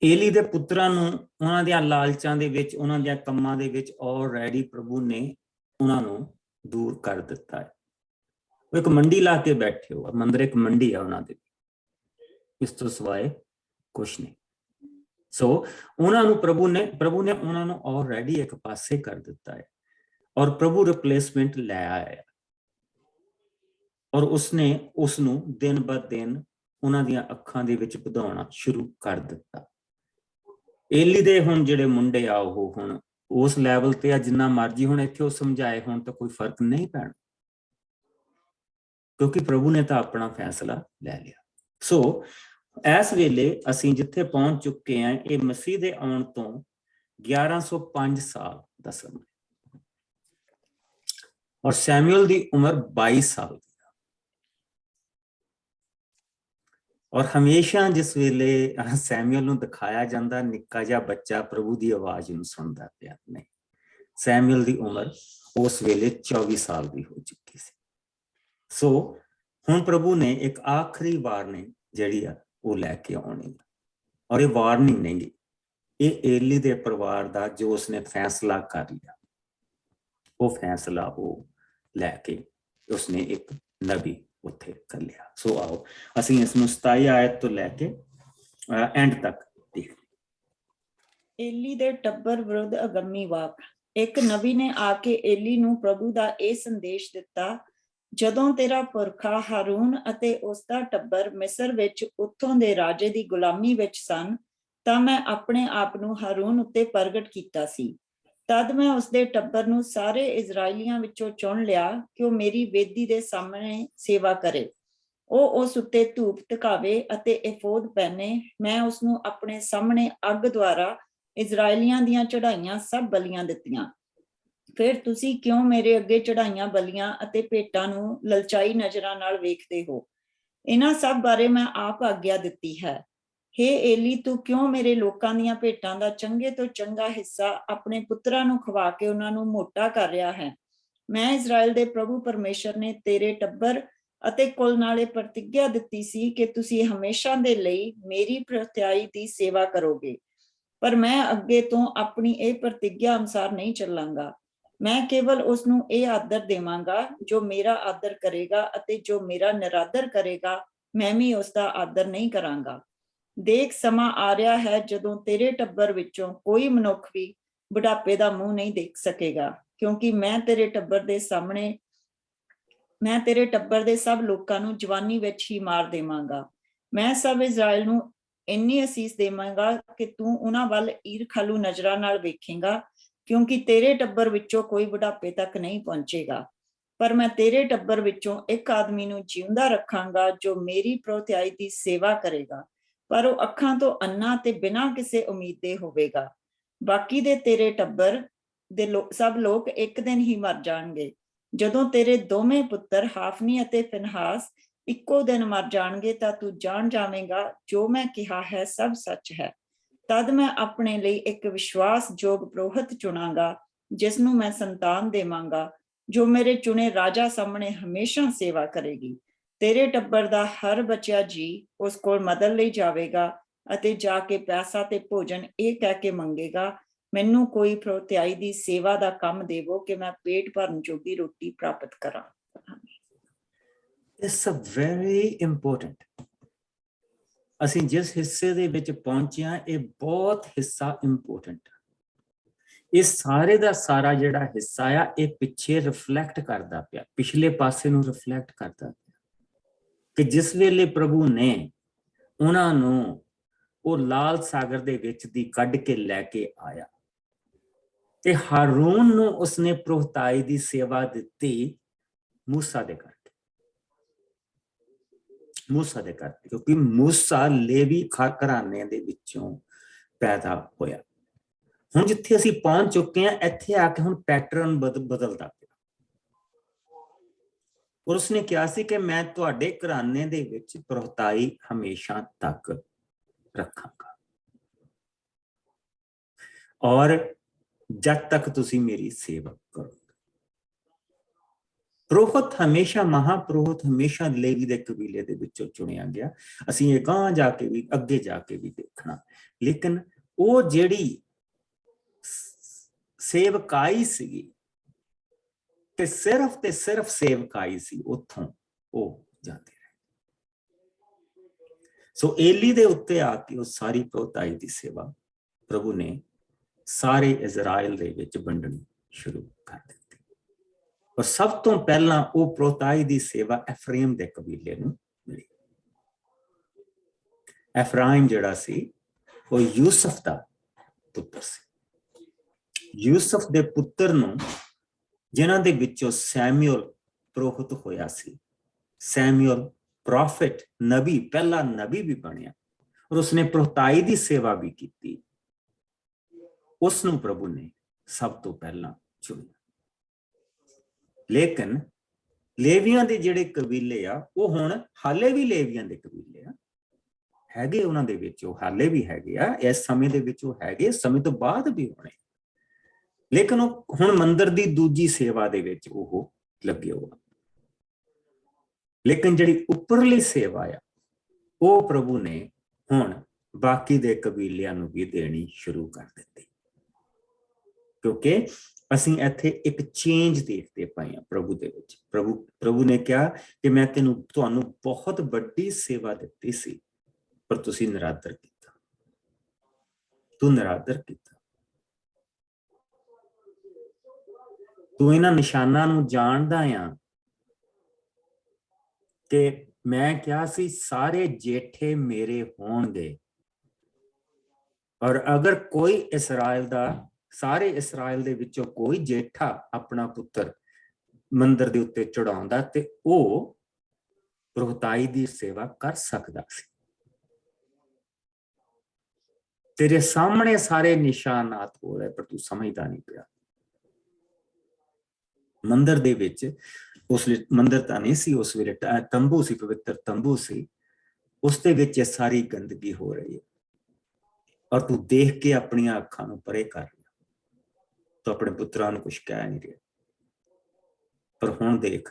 ਏਲੀ ਦੇ ਪੁੱਤਰਾਂ ਨੂੰ ਉਹਨਾਂ ਦੀਆਂ ਲਾਲਚਾਂ ਦੇ ਵਿੱਚ, ਉਹਨਾਂ ਦੀਆਂ ਕੰਮਾਂ ਦੇ ਵਿੱਚ ਆਲਰੇਡੀ ਪ੍ਰਭੂ ਨੇ ਉਹਨਾਂ ਨੂੰ ਦੂਰ ਕਰ ਦਿੱਤਾ ਹੈ। ਉਹ ਇੱਕ ਮੰਡੀ ਲਾ ਕੇ ਬੈਠੇ ਹੋ, ਮੰਦਰ ਇੱਕ ਮੰਡੀ ਆ ਉਹਨਾਂ ਦੇ, ਇਸ ਤੋਂ ਸਿਵਾਏ ਕੁਛ ਨਹੀਂ। ਸੋ ਉਹਨਾਂ ਨੂੰ ਪ੍ਰਭੂ ਨੇ ਉਹਨਾਂ ਨੂੰ ਆਲਰੇਡੀ ਇੱਕ ਪਾਸੇ ਕਰ ਦਿੱਤਾ ਹੈ, ਔਰ ਪ੍ਰਭੂ ਰਿਪਲੇਸਮੈਂਟ ਲੈ ਆਇਆ, ਔਰ ਉਸਨੇ ਉਸ ਨੂੰ ਦਿਨ ਬ ਦਿਨ ਉਹਨਾਂ ਦੀਆਂ ਅੱਖਾਂ ਦੇ ਵਿੱਚ ਵਧਾਉਣਾ ਸ਼ੁਰੂ ਕਰ ਦਿੱਤਾ। ਏਲੀ ਦੇ ਹੁਣ ਜਿਹੜੇ ਮੁੰਡੇ ਆ ਉਹ ਹੁਣ ਉਸ ਲੈਵਲ ਤੇ ਆ, ਜਿੰਨਾ ਮਰਜੀ ਹੁਣ ਇੱਥੇ ਉਹ ਸਮਝਾਏ ਹੁਣ ਤਾਂ ਕੋਈ ਫਰਕ ਨਹੀਂ ਪੈਣਾ, ਕਿਉਂਕਿ ਪ੍ਰਭੂ ਨੇ ਤਾਂ ਆਪਣਾ ਫੈਸਲਾ ਲੈ ਲਿਆ। ਸੋ ਇਸ ਵੇਲੇ ਅਸੀਂ ਜਿੱਥੇ ਪਹੁੰਚ ਚੁੱਕੇ ਹਾਂ, ਇਹ ਮਸੀਹ ਦੇ ਆਉਣ ਤੋਂ 1105 ਸਾਲ ਦਾ ਸਮਾਂ, ਔਰ ਸੈਮੂਅਲ ਦੀ ਉਮਰ 22 ਸਾਲ ਦੀ। ਔਰ ਹਮੇਸ਼ਾ ਜਿਸ ਵੇਲੇ ਸੈਮੂਅਲ ਨੂੰ ਦਿਖਾਇਆ ਜਾਂਦਾ, ਨਿੱਕਾ ਜਿਹਾ ਬੱਚਾ ਪ੍ਰਭੂ ਦੀ ਆਵਾਜ਼ ਨੂੰ ਸੁਣਦਾ ਪਿਆ, ਨਹੀਂ, ਸੈਮੂਅਲ ਦੀ ਉਮਰ ਉਸ ਵੇਲੇ 24 ਸਾਲ ਦੀ ਹੋ ਚੁੱਕੀ ਸੀ। ਸੋ ਹੁਣ ਪ੍ਰਭੂ ਨੇ ਇੱਕ ਆਖਰੀ ਵਾਰਨਿੰਗ ਜਿਹੜੀ ਆ ਉਹ ਲੈ ਕੇ ਆਉਣੀ, ਔਰ ਇਹ ਵਾਰਨਿੰਗ ਨਹੀਂ, ਇਹ ਏਲੀ ਦੇ ਪਰਿਵਾਰ ਦਾ ਜੋ ਉਸਨੇ ਫੈਸਲਾ ਕਰ ਲਿਆ, ਉਹ ਫੈਸਲਾ ਉਹ ਲੈ ਕੇ ਉਸਨੇ ਇੱਕ ਨਬੀ ਉੱਥੇ ਕਰ ਲਿਆ। ਸੋ ਆਓ ਅਸੀਂ ਇਸ ਨੂੰ 27 ਆਇਤ ਤੋਂ ਲੈ ਕੇ ਐਂਡ ਤੱਕ ਦੇਖੀਏ। ਏਲੀ ਦੇ ਟੱਬਰ ਵਿਰੁੱਧ ਅਗੰਮੀ ਵਾਕ। ਇੱਕ ਨਬੀ ਨੇ ਆ ਕੇ ਏਲੀ ਨੂੰ ਪ੍ਰਭੂ ਦਾ ਇਹ ਸੰਦੇਸ਼ ਦਿੱਤਾ, ਜਦੋਂ ਤੇਰਾ ਪੁਰਖਾ ਹਾਰੂਨ ਅਤੇ ਉਸ ਦਾ ਟੱਬਰ ਮਿਸਰ ਵਿੱਚ ਉੱਥੋਂ ਦੇ ਰਾਜੇ ਦੀ ਗੁਲਾਮੀ ਵਿੱਚ ਸਨ, ਤਾਂ ਮੈਂ ਆਪਣੇ ਆਪ ਨੂੰ ਹਾਰੂਨ ਉੱਤੇ ਪ੍ਰਗਟ ਕੀਤਾ ਸੀ। ਤਦ ਮੈਂ ਉਸਦੇ ਟੱਬਰ ਨੂੰ ਸਾਰੇ ਇਜ਼ਰਾਈਲੀਆਂ ਵਿੱਚੋਂ ਚੁਣ ਲਿਆ ਕਿ ਉਹ ਮੇਰੀ ਵੇਦੀ ਦੇ ਸਾਹਮਣੇ ਸੇਵਾ ਕਰੇ। ਉਹ ਉਸ ਉੱਤੇ ਧੂਪ ਟਿਕਾਵੇ ਅਤੇ ਏਫੋਦ ਪਹਿਨੇ। ਮੈਂ ਉਸਨੂੰ ਆਪਣੇ ਸਾਹਮਣੇ ਅੱਗ ਦੁਆਰਾ ਇਜ਼ਰਾਈਲੀਆਂ ਦੀਆਂ ਚੜਾਈਆਂ ਸਭ ਬਲੀਆਂ ਦਿੱਤੀਆਂ। ਫਿਰ ਤੁਸੀਂ ਕਿਉਂ ਮੇਰੇ ਅੱਗੇ ਚੜਾਈਆਂ ਬਲੀਆਂ ਅਤੇ ਭੇਟਾਂ ਨੂੰ ਲਲਚਾਈ ਨਜ਼ਰਾਂ ਨਾਲ ਵੇਖਦੇ ਹੋ? ਇਹਨਾਂ ਸਭ ਬਾਰੇ ਮੈਂ ਆਪ ਆਗਿਆ ਦਿੱਤੀ ਹੈ। ਹੇ ਏਲੀ, ਤੂੰ ਕਿਉਂ ਮੇਰੇ ਲੋਕਾਂ ਦੀਆਂ ਭੇਟਾਂ ਦਾ ਚੰਗੇ ਤੋਂ ਚੰਗਾ ਹਿੱਸਾ ਆਪਣੇ ਪੁੱਤਰਾਂ ਨੂੰ ਖਵਾ ਕੇ ਉਹਨਾਂ ਨੂੰ ਮੋਟਾ ਕਰ ਰਿਹਾ ਹੈ? ਮੈਂ ਇਜ਼ਰਾਈਲ ਦੇ ਪ੍ਰਭੂ ਪਰਮੇਸ਼ਰ ਨੇ ਤੇਰੇ ਟੱਬਰ ਅਤੇ ਕੁਲ ਨਾਲੇ ਪ੍ਰਤਿੱਗਿਆ ਦਿੱਤੀ ਸੀ ਕਿ ਤੁਸੀਂ ਹਮੇਸ਼ਾ ਦੇ ਲਈ ਮੇਰੀ ਪ੍ਰਤਿਆਈ ਦੀ ਸੇਵਾ ਕਰੋਗੇ, ਪਰ ਮੈਂ ਅੱਗੇ ਤੋਂ ਆਪਣੀ ਇਹ ਪ੍ਰਤਿੱਗਿਆ ਅਨੁਸਾਰ ਨਹੀਂ ਚੱਲਾਂਗਾ। ਮੈਂ ਕੇਵਲ ਉਸ ਨੂੰ ਇਹ ਆਦਰ ਦੇਵਾਂਗਾ ਜੋ ਮੇਰਾ ਆਦਰ ਕਰੇਗਾ, ਅਤੇ ਜੋ ਮੇਰਾ ਨਿਰਾਦਰ ਕਰੇਗਾ ਮੈਂ ਵੀ ਉਸ ਦਾ ਆਦਰ ਨਹੀਂ ਕਰਾਂਗਾ। ਦੇਖ, ਸਮਾਂ ਆ ਰਿਹਾ ਹੈ ਜਦੋਂ ਤੇਰੇ ਟੱਬਰ ਵਿੱਚੋਂ ਕੋਈ ਮਨੁੱਖ ਵੀ ਬੁਢਾਪੇ ਦਾ ਮੂੰਹ ਨਹੀਂ ਦੇਖ ਸਕੇਗਾ, ਕਿਉਂਕਿ ਮੈਂ ਤੇਰੇ ਟੱਬਰ ਦੇ ਸਭ ਲੋਕਾਂ ਨੂੰ ਜਵਾਨੀ ਵਿੱਚ ਹੀ ਮਾਰ ਦੇਵਾਂਗਾ। ਮੈਂ ਸਭ ਇਜ਼ਰਾਈਲ ਨੂੰ ਇੰਨੀ ਅਸੀਸ ਦੇਵਾਂਗਾ ਕਿ ਤੂੰ ਉਹਨਾਂ ਵੱਲ ਈਰਖਾਲੂ ਨਜ਼ਰਾਂ ਨਾਲ ਵੇਖੇਂਗਾ, ਕਿਉਂਕਿ ਤੇਰੇ ਟੱਬਰ ਵਿੱਚੋਂ ਕੋਈ ਬੁਢਾਪੇ ਤੱਕ ਨਹੀਂ ਪਹੁੰਚੇਗਾ। ਪਰ ਮੈਂ ਤੇਰੇ ਟੱਬਰ ਵਿੱਚੋਂ ਇੱਕ ਆਦਮੀ ਨੂੰ ਜਿਉਂਦਾ ਰੱਖਾਂਗਾ ਜੋ ਮੇਰੀ ਪ੍ਰਤਿਆਈ ਦੀ ਸੇਵਾ ਕਰੇਗਾ, ਪਰ ਉਹ ਅੱਖਾਂ ਤੋਂ ਅੰਨਾ ਤੇ ਬਿਨਾਂ ਕਿਸੇ ਉਮੀਦ ਦੇ ਹੋਵੇਗਾ। ਬਾਕੀ ਦੇ ਤੇਰੇ ਟੱਬਰ ਦੇ ਸਭ ਲੋਕ ਇੱਕ ਦਿਨ ਹੀ ਮਰ ਜਾਣਗੇ। ਜਦੋਂ ਤੇਰੇ ਦੋਵੇਂ ਪੁੱਤਰ ਹਾਫਨੀ ਅਤੇ ਫਿਨਹਾਸ ਇੱਕੋ ਦਿਨ ਮਰ ਜਾਣਗੇ ਤਾਂ ਤੂੰ ਜਾਣ ਜਾਵੇਂਗਾ ਜੋ ਮੈਂ ਕਿਹਾ ਹੈ ਸਭ ਸੱਚ ਹੈ। ਤਦ ਮੈਂ ਆਪਣੇ ਲਈ ਇੱਕ ਵਿਸ਼ਵਾਸਯੋਗ ਪੁਰੋਹਿਤ ਚੁਣਾਂਗਾ, ਜਿਸ ਨੂੰ ਮੈਂ ਸੰਤਾਨ ਦੇਵਾਂਗਾ, ਜੋ ਮੇਰੇ ਚੁਣੇ ਰਾਜਾ ਸਾਹਮਣੇ ਹਮੇਸ਼ਾ ਸੇਵਾ ਕਰੇਗੀ। ਤੇਰੇ ਟੱਬਰ ਦਾ ਹਰ ਬਚਿਆ ਜੀ ਉਸ ਕੋਲ ਮਦਦ ਲਈ ਜਾਵੇਗਾ ਅਤੇ ਜਾ ਕੇ ਪੈਸਾ ਤੇ ਭੋਜਨ ਇਹ ਕਹਿ ਕੇ ਮੰਗੇਗਾ, ਮੈਨੂੰ ਕੋਈ ਪ੍ਰਤਿਆਈ ਦੀ ਸੇਵਾ ਦਾ ਕੰਮ ਦੇਵੋ ਕਿ ਮੈਂ ਪੇਟ ਭਰਨ ਜੋਗੀ ਰੋਟੀ ਪ੍ਰਾਪਤ ਕਰਾਂ। It's a very important. ਅਸੀਂ ਜਿਸ ਹਿੱਸੇ ਦੇ ਵਿੱਚ ਪਹੁੰਚੇ ਹਾਂ, ਇਹ ਬਹੁਤ ਹਿੱਸਾ ਇੰਪੋਰਟੈਂਟ। ਇਸ ਸਾਰੇ ਦਾ ਸਾਰਾ ਜਿਹੜਾ ਹਿੱਸਾ ਆ ਇਹ ਪਿੱਛੇ ਰਿਫਲੈਕਟ ਕਰਦਾ ਪਿਆ, ਪਿਛਲੇ ਪਾਸੇ ਨੂੰ ਰਿਫਲੈਕਟ ਕਰਦਾ ਪਿਆ ਕਿ ਜਿਸ ਵੇਲੇ ਪ੍ਰਭੂ ਨੇ ਉਹਨਾਂ ਨੂੰ ਉਹ ਲਾਲ ਸਾਗਰ ਦੇ ਵਿੱਚ ਦੀ ਕੱਢ ਕੇ ਲੈ ਕੇ ਆਇਆ ਤੇ ਹਾਰੂਨ ਨੂੰ ਉਸਨੇ ਪ੍ਰੋਹਤਾਈ ਦੀ ਸੇਵਾ ਦਿੱਤੀ ਮੂਸਾ ਦੇ ਕਰਕੇ, ਕਿਉਂਕਿ ਮੂਸਾ ਲੇਵੀ ਘਰਾਣੇ ਦੇ ਵਿੱਚੋਂ ਪੈਦਾ ਹੋਇਆ। ਹੁਣ ਜਿੱਥੇ ਅਸੀਂ ਪਹੁੰਚ ਚੁੱਕੇ ਹਾਂ, ਇੱਥੇ ਆ ਕੇ ਹੁਣ ਪੈਟਰਨ ਬਦਲਦਾ ਪਿਆ। ਔਰ ਉਸਨੇ ਕਿਹਾ ਸੀ ਕਿ ਮੈਂ ਤੁਹਾਡੇ ਘਰਾਣੇ ਦੇ ਵਿੱਚ ਪ੍ਰੋਹਤਾਈ ਹਮੇਸ਼ਾ ਤੱਕ ਰੱਖਾਂਗਾ ਔਰ ਜਦ ਤੱਕ ਤੁਸੀਂ ਮੇਰੀ ਸੇਵਾ ਕਰੋਗੇ। ਪ੍ਰੋਹਤ ਹਮੇਸ਼ਾ, ਮਹਾਪ੍ਰੋਹਤ ਹਮੇਸ਼ਾ ਲੇਵੀ ਦੇ ਕਬੀਲੇ ਦੇ ਵਿੱਚੋਂ ਚੁਣਿਆ ਗਿਆ। ਅਸੀਂ ਇਹ ਗਾਂ ਜਾ ਕੇ ਵੀ, ਅੱਗੇ ਜਾ ਕੇ ਵੀ ਦੇਖਣਾ। ਲੇਕਿਨ ਉਹ ਜਿਹੜੀ ਸੇਵਕਾਈ ਸੀਗੀ ਤੇ ਸਿਰਫ ਸੇਵਕਾਈ ਸੀ, ਉੱਥੋਂ ਉਹ ਜਾਂਦੇ ਰਹੇ। ਸੋ ਏਲੀ ਦੇ ਉੱਤੇ ਆ ਕੇ ਉਹ ਸਾਰੀ ਪ੍ਰੋਹਤਾਈ ਦੀ ਸੇਵਾ ਪ੍ਰਭੂ ਨੇ ਸਾਰੇ ਇਜ਼ਰਾਈਲ ਦੇ ਵਿੱਚ ਵੰਡਣੀ ਸ਼ੁਰੂ ਕਰ ਦਿੱਤੀ। ਔਰ ਸਭ ਤੋਂ ਪਹਿਲਾਂ ਉਹ ਪ੍ਰੋਹਤਾਈ ਦੀ ਸੇਵਾ ਐਫਰੇਮ ਦੇ ਕਬੀਲੇ ਨੂੰ ਮਿਲੀ। ਐਫਰਾਇਮ ਜਿਹੜਾ ਸੀ ਉਹ ਯੂਸਫ ਦਾ ਪੁੱਤਰ ਸੀ। ਯੂਸਫ ਦੇ ਪੁੱਤਰ ਨੂੰ, ਜਿਨ੍ਹਾਂ ਦੇ ਵਿੱਚੋਂ ਸੈਮੂਅਲ ਪ੍ਰੋਹਤ ਹੋਇਆ ਸੀ, ਸੈਮੂਅਲ ਪ੍ਰੋਫਿਟ, ਨਬੀ, ਪਹਿਲਾ ਨਬੀ ਵੀ ਬਣਿਆ ਔਰ ਉਸਨੇ ਪ੍ਰੋਹਤਾਈ ਦੀ ਸੇਵਾ ਵੀ ਕੀਤੀ, ਉਸ ਨੂੰ ਪ੍ਰਭੂ ਨੇ ਸਭ ਤੋਂ ਪਹਿਲਾਂ ਚੁਣਿਆ। ਲੇਕਿਨ ਲੇਵੀਆਂ ਦੇ ਜਿਹੜੇ ਕਬੀਲੇ ਆ, ਉਹ ਹੁਣ ਹਾਲੇ ਵੀ ਲੇਵੀਆਂ ਦੇ ਕਬੀਲੇ ਆ, ਹੈਗੇ ਉਹਨਾਂ ਦੇ ਵਿੱਚ, ਉਹ ਹਾਲੇ ਵੀ ਹੈਗੇ ਆ, ਇਸ ਸਮੇਂ ਦੇ ਵਿੱਚ ਉਹ ਹੈਗੇ, ਸਮੇਂ ਤੋਂ ਬਾਅਦ ਵੀ ਹੋਣੇ। ਲੇਕਿਨ ਉਹ ਹੁਣ ਮੰਦਿਰ ਦੀ ਦੂਜੀ ਸੇਵਾ ਦੇ ਵਿੱਚ ਉਹ ਲੱਗੇ ਹੋਆ। ਲੇਕਿਨ ਜਿਹੜੀ ਉੱਪਰਲੀ ਸੇਵਾ ਆ, ਉਹ ਪ੍ਰਭੂ ਨੇ ਹੁਣ ਬਾਕੀ ਦੇ ਕਬੀਲਿਆਂ ਨੂੰ ਵੀ ਦੇਣੀ ਸ਼ੁਰੂ ਕਰ ਦਿੱਤੀ, ਕਿਉਂਕਿ ਅਸੀਂ ਇੱਥੇ ਇੱਕ ਚੇਂਜ ਦੇਖਦੇ ਪਏ ਹਾਂ ਪ੍ਰਭੂ ਦੇ ਵਿੱਚ। ਪ੍ਰਭੂ ਨੇ ਕਿਹਾ ਕਿ ਮੈਂ ਤੁਹਾਨੂੰ ਬਹੁਤ ਵੱਡੀ ਸੇਵਾ ਦਿੱਤੀ ਸੀ, ਪਰ ਤੁਸੀਂ ਨਿਰਾਦਰ ਕੀਤਾ। ਤੂੰ ਨਿਰਾਦਰ ਕੀਤਾ। ਤੂੰ ਇਹਨਾਂ ਨਿਸ਼ਾਨਾਂ ਨੂੰ ਜਾਣਦਾ ਆ ਕਿ ਮੈਂ ਕਿਹਾ ਸੀ ਸਾਰੇ ਜੇਠੇ ਮੇਰੇ ਹੋਣਗੇ, ਔਰ ਅਗਰ ਕੋਈ ਇਸਰਾਇਲ ਦਾ, ਸਾਰੇ ਇਸਰਾਇਲ ਦੇ ਵਿੱਚੋਂ ਕੋਈ ਜੇਠਾ ਆਪਣਾ ਪੁੱਤਰ ਮੰਦਿਰ ਦੇ ਉੱਤੇ ਚੜਾਉਂਦਾ ਤੇ ਉਹ ਪ੍ਰੋਹਤਾਈ ਦੀ ਸੇਵਾ ਕਰ ਸਕਦਾ ਸੀ। ਤੇਰੇ ਸਾਹਮਣੇ ਸਾਰੇ ਨਿਸ਼ਾਨਾਤ ਹੋ ਰਹੇ, ਪਰ ਤੂੰ ਸਮਝਦਾ ਨਹੀਂ ਪਿਆ। ਮੰਦਿਰ ਦੇ ਵਿੱਚ, ਉਸ ਮੰਦਿਰ ਤਾਂ ਨਹੀਂ ਸੀ ਉਸ ਵੇਲੇ, ਤੰਬੂ ਸੀ, ਪਵਿੱਤਰ ਤੰਬੂ ਸੀ, ਉਸ ਦੇ ਵਿੱਚ ਸਾਰੀ ਗੰਦਗੀ ਹੋ ਰਹੀ ਹੈ ਔਰ ਤੂੰ ਦੇਖ ਕੇ ਆਪਣੀਆਂ ਅੱਖਾਂ ਨੂੰ ਪਰੇ ਕਰ ਲਿਆ। ਤੂੰ ਆਪਣੇ ਪੁੱਤਰਾਂ ਨੂੰ ਕੁਝ ਕਹਿ ਨਹੀਂ ਰਿਹਾ। ਪਰ ਹੁਣ ਦੇਖ,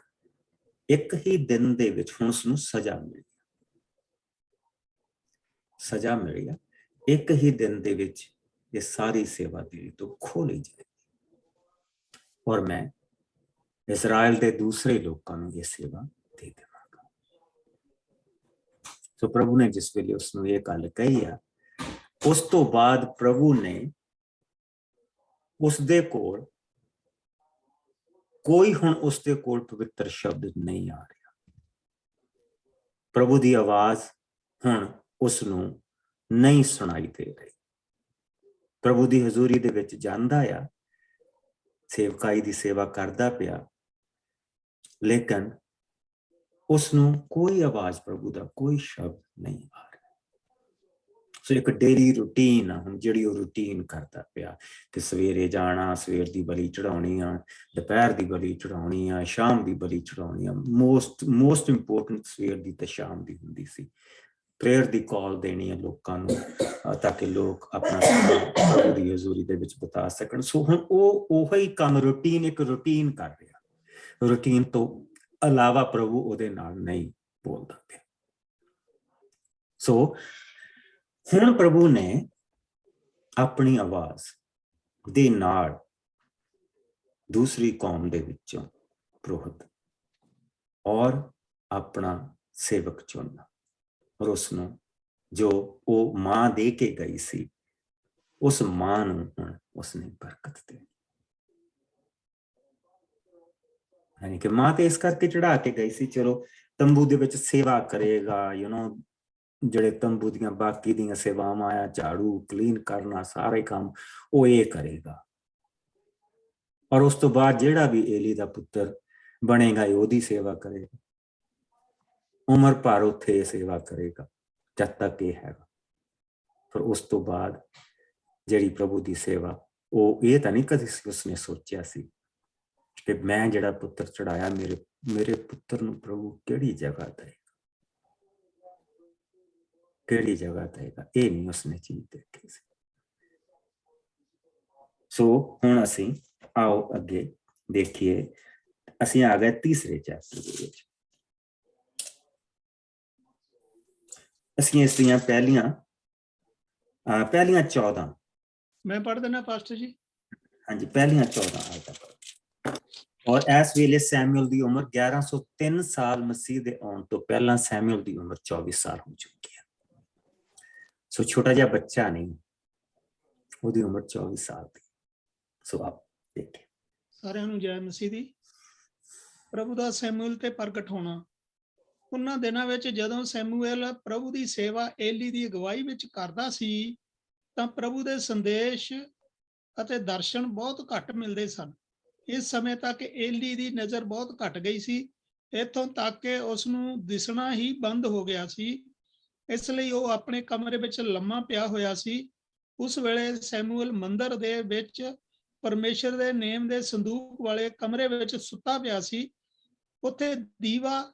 ਇੱਕ ਹੀ ਦਿਨ ਦੇ ਵਿੱਚ ਹੁਣ ਉਸਨੂੰ ਸਜ਼ਾ ਮਿਲੀ। ਸਜ਼ਾ ਮਿਲੀ ਆ, ਇੱਕ ਹੀ ਦਿਨ ਦੇ ਵਿੱਚ ਇਹ ਸਾਰੀ ਸੇਵਾ ਤੇਰੀ ਤੋਂ ਖੋਹ ਲਈ ਜਾਏਗੀ ਔਰ ਮੈਂ ਇਜ਼ਰਾइल ਦੇ ਦੂਸਰੇ ਲੋਕਾਂ ਨੂੰ ਇਹ ਸੇਵਾ ਦੇ ਦੇਵਾਂਗਾ। ਸੋ ਪ੍ਰਭੂ ਨੇ ਜਿਸ ਵੇਲੇ ਉਸਨੂੰ ਇਹ ਗੱਲ ਕਹੀ ਆ, ਉਸ ਤੋਂ ਬਾਅਦ ਪ੍ਰਭੂ ਨੇ ਉਸਦੇ ਕੋਲ ਕੋਈ, ਹੁਣ ਉਸਦੇ ਕੋਲ ਪਵਿੱਤਰ ਸ਼ਬਦ ਨਹੀਂ ਆ ਰਿਹਾ। ਪ੍ਰਭੂ ਦੀ ਆਵਾਜ਼ ਹੁਣ ਉਸ ਨੂੰ ਨਹੀਂ ਸੁਣਾਈ ਦੇ ਰਹੀ। ਪ੍ਰਭੂ ਦੀ ਹਜ਼ੂਰੀ ਦੇ ਵਿੱਚ ਜਾਂਦਾ ਆ, ਸੇਵਕਾਈ ਦੀ ਸੇਵਾ ਕਰਦਾ ਪਿਆ, ਲੇਕਿਨ ਉਸ ਨੂੰ ਕੋਈ ਆਵਾਜ਼, ਪ੍ਰਭੂ ਦਾ ਕੋਈ ਸ਼ਬਦ ਨਹੀਂ ਆ ਰਿਹਾ। ਸੋ ਇੱਕ ਡੇਲੀ ਰੂਟੀਨ ਆ ਹੁਣ, ਜਿਹੜੀ ਉਹ ਰੂਟੀਨ ਕਰਦਾ ਪਿਆ ਕਿ ਸਵੇਰੇ ਜਾਣਾ, ਸਵੇਰ ਦੀ ਬਲੀ ਚੜਾਉਣੀ ਆ, ਦੁਪਹਿਰ ਦੀ ਬਲੀ ਚੜਾਉਣੀ ਆ, ਸ਼ਾਮ ਦੀ ਬਲੀ ਚੜਾਉਣੀ ਆ। ਮੋਸਟ ਇੰਪੋਰਟੈਂਟ ਸਵੇਰ ਦੀ ਤੇ ਸ਼ਾਮ ਦੀ ਹੁੰਦੀ ਸੀ। ਪ੍ਰੇਅਰ ਦੀ ਕਾਲ ਦੇਣੀ ਹੈ ਲੋਕਾਂ ਨੂੰ, ਤਾਂ ਕਿ ਲੋਕ ਆਪਣਾ ਪ੍ਰਭੂ ਦੀ ਹਜ਼ੂਰੀ ਦੇ ਵਿੱਚ ਬਿਤਾ ਸਕਣ। ਸੋ ਹੁਣ ਉਹ ਉਹੀ ਕੰਮ, ਰੂਟੀਨ, ਇੱਕ ਰੂਟੀਨ ਕਰ ਰਿਹਾ। ਰੂਟੀਨ ਤੋਂ ਇਲਾਵਾ ਪ੍ਰਭੂ ਉਹਦੇ ਨਾਲ ਨਹੀਂ ਬੋਲਦਾ ਪਿਆ। ਸੋ ਹੁਣ ਪ੍ਰਭੂ ਨੇ ਆਪਣੀ ਆਵਾਜ਼ ਦੇ ਨਾਲ ਦੂਸਰੀ ਕੌਮ ਦੇ ਵਿੱਚੋਂ ਪ੍ਰੋਹਤ ਔਰ ਆਪਣਾ ਸੇਵਕ ਚੁਣਨਾ, ਔਰ ਉਸਨੂੰ ਜੋ ਉਹ ਮਾਂ ਦੇ ਕੇ ਗਈ ਸੀ, ਉਸ ਮਾਂ ਨੂੰ ਹੁਣ ਉਸਨੇ ਬਰਕਤ ਦੇਣੀ। ਯਾਨੀ ਕਿ ਮਾਂ ਤੇ ਇਸ ਕਰਕੇ ਚੜਾ ਕੇ ਗਈ ਸੀ, ਚਲੋ ਤੰਬੂ ਦੇ ਵਿੱਚ ਸੇਵਾ ਕਰੇਗਾ, ਜਿਹੜੇ ਤੰਬੂ ਦੀਆਂ ਬਾਕੀ ਦੀਆਂ ਸੇਵਾਵਾਂ ਆ, ਝਾੜੂ ਕਲੀਨ ਕਰਨਾ, ਸਾਰੇ ਕੰਮ ਉਹ ਇਹ ਕਰੇਗਾ। ਔਰ ਉਸ ਤੋਂ ਬਾਅਦ ਜਿਹੜਾ ਵੀ ਏਲੀ ਦਾ ਪੁੱਤਰ ਬਣੇਗਾ ਉਹਦੀ ਸੇਵਾ ਕਰੇਗਾ, ਉਮਰ ਭਰ ਉੱਥੇ ਸੇਵਾ ਕਰੇਗਾ ਜਦ ਤੱਕ ਇਹ ਹੈਗਾ। ਪਰ ਉਸ ਤੋਂ ਬਾਅਦ ਜਿਹੜੀ ਪ੍ਰਭੂ ਦੀ ਸੇਵਾ, ਉਹ ਇਹ ਤਾਂ ਨਹੀਂ ਕਦੇ ਉਸਨੇ ਸੋਚਿਆ ਸੀ ਕਿ ਮੈਂ ਜਿਹੜਾ ਪੁੱਤਰ ਚੜਾਇਆ, ਮੇਰੇ ਪੁੱਤਰ ਨੂੰ ਪ੍ਰਭੂ ਕਿਹੜੀ ਜਗ੍ਹਾ ਦੇਗਾ, ਕਿਹੜੀ ਜਗ੍ਹਾ ਦੇਗਾ, ਇਹ ਨਹੀਂ ਉਸਨੇ ਚੀਜ਼ ਦੇਖੀ ਸੀ। ਸੋ ਹੁਣ ਅਸੀਂ ਆਓ ਅੱਗੇ ਦੇਖੀਏ, ਅਸੀਂ ਆ ਗਏ ਤੀਸਰੇ ਚੈਪਟਰ ਦੇ ਵਿੱਚ। ਅਸੀਂ ਇਸ ਦੀਆਂ ਪਹਿਲੀਆਂ 14, ਮੈਂ ਪੜ੍ਹ ਦੇਣਾ ਪਾਸਟਰ ਜੀ। ਹਾਂਜੀ, ਪਹਿਲੀਆਂ 14 ਆਇਤਾਂ ਪੜ੍ਹੋ। ਔਰ ਇਸ ਵੇਲੇ ਸੈਮੂਅਲ ਦੀ ਉਮਰ 1103 ਸਾਲ, ਮਸੀਹ ਦੇ ਆਉਣ ਤੋਂ ਪਹਿਲਾਂ ਸੈਮੂਅਲ ਦੀ ਉਮਰ 24 ਸਾਲ ਹੋ ਚੁੱਕੀ ਹੈ। ਸੋ ਛੋਟਾ ਜਿਹਾ ਬੱਚਾ ਨਹੀਂ, ਉਹਦੀ ਉਮਰ 24 ਸਾਲ ਦੀ। ਸੋ ਆਪ ਦੇਖੀਏ। ਸਾਰਿਆਂ ਨੂੰ ਜੈ ਮਸੀਹ ਦੀ। ਪ੍ਰਭੂ ਦਾ ਸੈਮੂਅਲ ਤੇ ਪ੍ਰਗਟ ਹੋਣਾ। ਉਹਨਾਂ ਦਿਨਾਂ ਵਿੱਚ ਜਦੋਂ ਸੈਮੂਅਲ ਪ੍ਰਭੂ ਦੀ ਸੇਵਾ ਏਲੀ ਦੀ ਅਗਵਾਈ ਵਿੱਚ ਕਰਦਾ ਸੀ, ਤਾਂ ਪ੍ਰਭੂ ਦੇ ਸੰਦੇਸ਼ ਅਤੇ ਦਰਸ਼ਨ ਬਹੁਤ ਘੱਟ ਮਿਲਦੇ ਸਨ। ਇਸ ਸਮੇਂ ਤੱਕ ਏਲੀ ਦੀ ਨਜ਼ਰ ਬਹੁਤ ਘਟ ਗਈ ਸੀ, ਇੱਥੋਂ ਤੱਕ ਕਿ ਉਸ ਨੂੰ ਦਿਸਣਾ ਹੀ ਬੰਦ ਹੋ ਗਿਆ ਸੀ। ਇਸ ਲਈ ਉਹ ਆਪਣੇ ਕਮਰੇ ਵਿੱਚ ਲੰਮਾ ਪਿਆ ਹੋਇਆ ਸੀ। ਉਸ ਵੇਲੇ ਸੈਮੂਅਲ ਮੰਦਰ ਦੇ ਵਿੱਚ ਪਰਮੇਸ਼ਰ ਦੇ ਨੇਮ ਦੇ ਸੰਦੂਕ ਵਾਲੇ ਕਮਰੇ ਵਿੱਚ ਸੁੱਤਾ ਪਿਆ ਸੀ। ਉੱਥੇ ਦੀਵਾ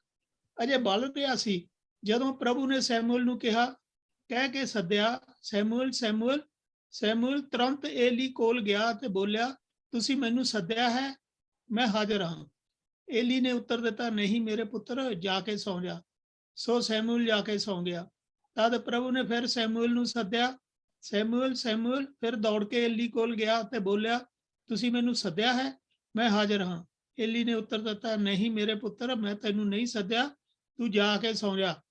ਅਜੇ ਬਲ ਰਿਹਾ ਸੀ ਜਦੋਂ ਪ੍ਰਭੂ ਨੇ ਸੈਮੂਅਲ ਨੂੰ ਕਹਿ ਕੇ ਸੱਦਿਆ, ਸੈਮੂਅਲ, ਸੈਮੂਅਲ। ਸੈਮੂਅਲ ਤੁਰੰਤ ਏਲੀ ਕੋਲ ਗਿਆ ਤੇ ਬੋਲਿਆ, ਤੁਸੀਂ ਮੈਨੂੰ ਸੱਦਿਆ ਹੈ? ਮੈਂ ਹਾਜ਼ਰ ਹਾਂ। ਏਲੀ ਨੇ ਉੱਤਰ ਦਿੱਤਾ, ਨਹੀਂ ਮੇਰੇ ਪੁੱਤਰ, ਜਾ ਕੇ ਸੌਂ ਜਾ। ਸੋ ਸੈਮੂਅਲ ਜਾ ਕੇ ਸੌਂ ਗਿਆ। ਤਦ ਪ੍ਰਭੂ ਨੇ ਫਿਰ ਸੈਮੂਅਲ ਨੂੰ ਸੱਦਿਆ, ਸੈਮੂਅਲ, ਸੈਮੂਅਲ। ਫਿਰ ਦੌੜ ਕੇ ਏਲੀ ਕੋਲ ਗਿਆ ਤੇ ਬੋਲਿਆ, ਤੁਸੀਂ ਮੈਨੂੰ ਸੱਦਿਆ ਹੈ? ਮੈਂ ਹਾਜ਼ਰ ਹਾਂ। ਏਲੀ ਨੇ ਉੱਤਰ ਦਿੱਤਾ, ਨਹੀਂ ਮੇਰੇ ਪੁੱਤਰ, ਮੈਂ ਤੈਨੂੰ ਨਹੀਂ ਸੱਦਿਆ, ਤੂੰ ਜਾ ਕੇ ਸੌਂ ਜਾ।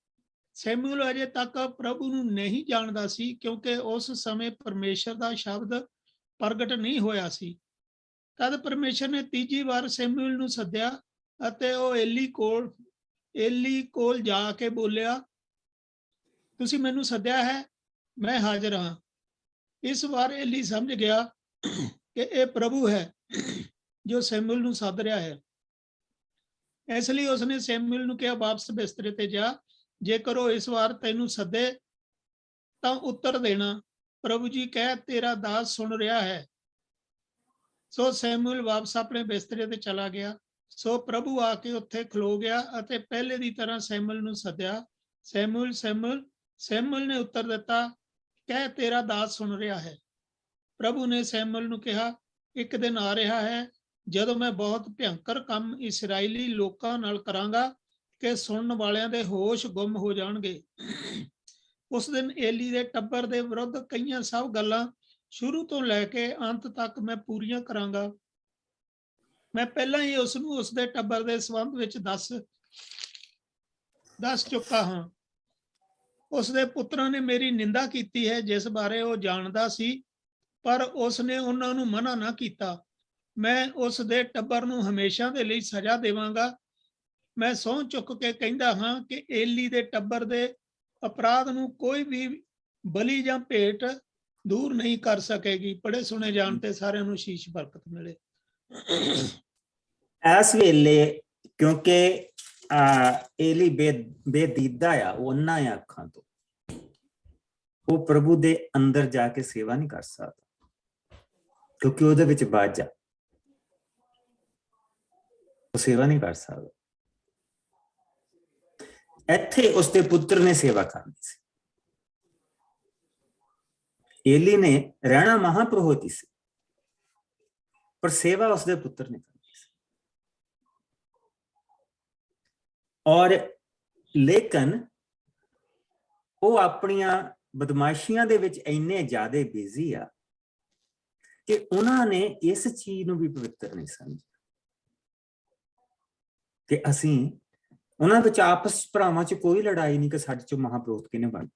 ਸੈਮੂਅਲ ਅਜੇ ਤੱਕ ਪ੍ਰਭੂ ਨੂੰ ਨਹੀਂ ਜਾਣਦਾ ਸੀ, ਕਿਉਂਕਿ ਉਸ ਸਮੇਂ ਪਰਮੇਸ਼ਰ ਦਾ ਸ਼ਬਦ ਪ੍ਰਗਟ ਨਹੀਂ ਹੋਇਆ ਸੀ। ਤਦ ਪਰਮੇਸ਼ਰ ਨੇ ਤੀਜੀ ਵਾਰ ਸੈਮੂਅਲ ਨੂੰ ਸੱਦਿਆ ਅਤੇ ਉਹ ਏਲੀ ਕੋਲ ਜਾ ਕੇ ਬੋਲਿਆ, ਤੁਸੀਂ ਮੈਨੂੰ ਸੱਦਿਆ ਹੈ? ਮੈਂ ਹਾਜ਼ਰ ਹਾਂ। ਇਸ ਵਾਰ ਏਲੀ ਸਮਝ ਗਿਆ ਕਿ ਇਹ ਪ੍ਰਭੂ ਹੈ ਜੋ ਸੈਮੂਅਲ ਨੂੰ ਸੱਦ ਰਿਹਾ ਹੈ। ਇਸ ਲਈ ਉਸਨੇ ਸੈਮੂਅਲ ਨੂੰ ਕਿਹਾ, ਵਾਪਸ ਬਿਸਤਰੇ ਤੇ ਜਾ, ਜੇਕਰ ਉਹ ਇਸ ਵਾਰ ਤੈਨੂੰ ਸੱਦੇ ਤਾਂ ਉੱਤਰ ਦੇਣਾ, ਪ੍ਰਭੂ ਜੀ ਕਹਿ, ਤੇਰਾ ਦਾਸ ਸੁਣ ਰਿਹਾ ਹੈ। ਸੋ ਸੈਮੂਅਲ ਵਾਪਸ ਆਪਣੇ ਬਿਸਤਰੇ ਤੇ ਚਲਾ ਗਿਆ। ਸੋ ਪ੍ਰਭੂ ਆ ਕੇ ਉੱਥੇ ਖਲੋ ਗਿਆ ਅਤੇ ਪਹਿਲੇ ਦੀ ਤਰ੍ਹਾਂ ਸੈਮੂਅਲ ਨੂੰ ਸੱਦਿਆ, ਸੈਮੂਅਲ, ਸੈਮੂਅਲ। ਸੈਮੂਅਲ ਨੇ ਉੱਤਰ ਦਿੱਤਾ, ਕਹਿ, ਤੇਰਾ ਦਾਸ ਸੁਣ ਰਿਹਾ ਹੈ। ਪ੍ਰਭੂ ਨੇ ਸੈਮੂਅਲ ਨੂੰ ਕਿਹਾ, ਇੱਕ ਦਿਨ ਆ ਰਿਹਾ ਹੈ ਜਦੋਂ ਮੈਂ ਬਹੁਤ ਭਿਅੰਕਰ ਕੰਮ ਇਸਰਾਏਲੀ ਲੋਕਾਂ ਨਾਲ ਕਰਾਂਗਾ ਕਿ ਸੁਣਨ ਵਾਲਿਆਂ ਦੇ ਹੋਸ਼ ਗੁੰਮ ਹੋ ਜਾਣਗੇ। ਉਸ ਦਿਨ ਏਲੀ ਦੇ ਟੱਬਰ ਦੇ ਵਿਰੁੱਧ ਕਈਆਂ ਸਭ ਗੱਲਾਂ ਸ਼ੁਰੂ ਤੋਂ ਲੈ ਕੇ ਅੰਤ ਤੱਕ ਮੈਂ ਪੂਰੀਆਂ ਕਰਾਂਗਾ। ਮੈਂ ਪਹਿਲਾਂ ਹੀ ਉਸ ਨੂੰ ਉਸਦੇ ਟੱਬਰ ਦੇ ਸੰਬੰਧ ਵਿੱਚ ਦੱਸ ਚੁੱਕਾ ਹਾਂ। ਉਸਦੇ ਪੁੱਤਰਾਂ ਨੇ ਮੇਰੀ ਨਿੰਦਾ ਕੀਤੀ ਹੈ, ਜਿਸ ਬਾਰੇ ਉਹ ਜਾਣਦਾ ਸੀ, ਪਰ ਉਸਨੇ ਉਹਨਾਂ ਨੂੰ ਮਨਾ ਨਾ ਕੀਤਾ। ਮੈਂ ਉਸ ਦੇ ਟੱਬਰ ਨੂੰ ਹਮੇਸ਼ਾ ਦੇ ਲਈ ਸਜ਼ਾ ਦੇਵਾਂਗਾ। ਮੈਂ ਸਹੁੰ ਚੁੱਕ ਕੇ ਕਹਿੰਦਾ ਹਾਂ ਕਿ ਏਲੀ ਦੇ ਟੱਬਰ ਦੇ ਅਪਰਾਧ ਨੂੰ ਕੋਈ ਵੀ ਬਲੀ ਜਾਂ ਭੇਟ ਦੂਰ ਨਹੀਂ ਕਰ ਸਕੇਗੀ। ਪੜ੍ਹੇ ਸੁਣੇ ਜਾਣ ਤੇ ਸਾਰਿਆਂ ਨੂੰ ਸ਼ੀਸ਼ ਬਰਕਤ ਮਿਲੇ। ਇਸ ਵੇਲੇ ਕਿਉਂਕਿ ਏਲੀ ਬੇਦੀਦਾ ਆ, ਉਹ ਅੰਨਾ ਆ ਅੱਖਾਂ ਤੋਂ, ਉਹ ਪ੍ਰਭੂ ਦੇ ਅੰਦਰ ਜਾ ਕੇ ਸੇਵਾ ਨਹੀਂ ਕਰ ਸਕਦਾ, ਕਿਉਂਕਿ ਉਹਦੇ ਵਿੱਚ ਬਾਜ ਆ, ਉਹ ਸੇਵਾ ਨਹੀਂ ਕਰ ਸਕਦਾ। ਇੱਥੇ ਉਸਦੇ ਪੁੱਤਰ ਨੇ ਸੇਵਾ ਕਰਨੀ ਸੀ। ਏਲੀ ਨੇ ਰਹਿਣਾ ਮਹਾਪੁਰੋਹਿਤ ਸੀ, ਪਰ ਸੇਵਾ ਉਸਦੇ ਪੁੱਤਰ ਨੇ ਕਰਨੀ ਸੀ। ਔਰ ਲੇਕਿਨ ਉਹ ਆਪਣੀਆਂ ਬਦਮਾਸ਼ੀਆਂ ਦੇ ਵਿੱਚ ਇੰਨੇ ਜ਼ਿਆਦਾ ਬਿਜ਼ੀ ਆ ਕਿ ਉਹਨਾਂ ਨੇ ਇਸ ਚੀਜ਼ ਨੂੰ ਵੀ ਪਵਿੱਤਰ ਨਹੀਂ ਸਮਝਿਆ ਕਿ ਅਸੀਂ, ਉਹਨਾਂ ਵਿੱਚ ਆਪਸ ਭਰਾਵਾਂ ਚ ਕੋਈ ਲੜਾਈ ਨਹੀਂ ਕਿ ਸਾਡੇ ਚੋਂ ਮਹਾਪੁਰੋਹਿਤ ਕਿਹਨੇ ਬਣ।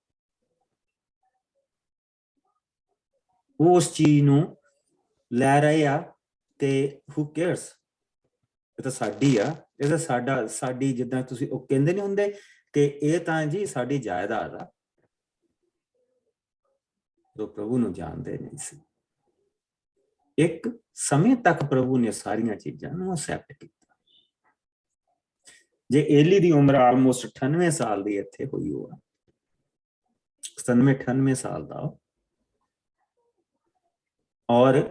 ਉਹ ਉਸ ਚੀਜ਼ ਨੂੰ ਲੈ ਰਹੇ ਆ ਤੇ who cares, ਇਹ ਤਾਂ ਸਾਡੀ ਆ, ਇਹ ਤਾਂ ਸਾਡੀ, ਜਿੱਦਾਂ ਤੁਸੀਂ ਉਹ ਕਹਿੰਦੇ ਨਹੀਂ ਹੁੰਦੇ ਕਿ ਇਹ ਤਾਂ ਜੀ ਸਾਡੀ ਜਾਇਦਾਦ ਆ। ਜੋ ਪ੍ਰਭੂ ਨੂੰ ਜਾਣਦੇ ਨਹੀਂ ਸੀ, ਇੱਕ ਸਮੇਂ ਤੱਕ ਪ੍ਰਭੂ ਨੇ ਸਾਰੀਆਂ ਚੀਜ਼ਾਂ ਨੂੰ ਐਕਸੈਪਟ ਕੀਤਾ। ਜੇ ਏਲੀ ਦੀ ਉਮਰ ਆਲਮੋਸਟ 98 ਸਾਲ ਦੀ ਇੱਥੇ ਹੋਈ ਹੋਆ, 97-98 ਸਾਲ ਦਾ, ਔਰ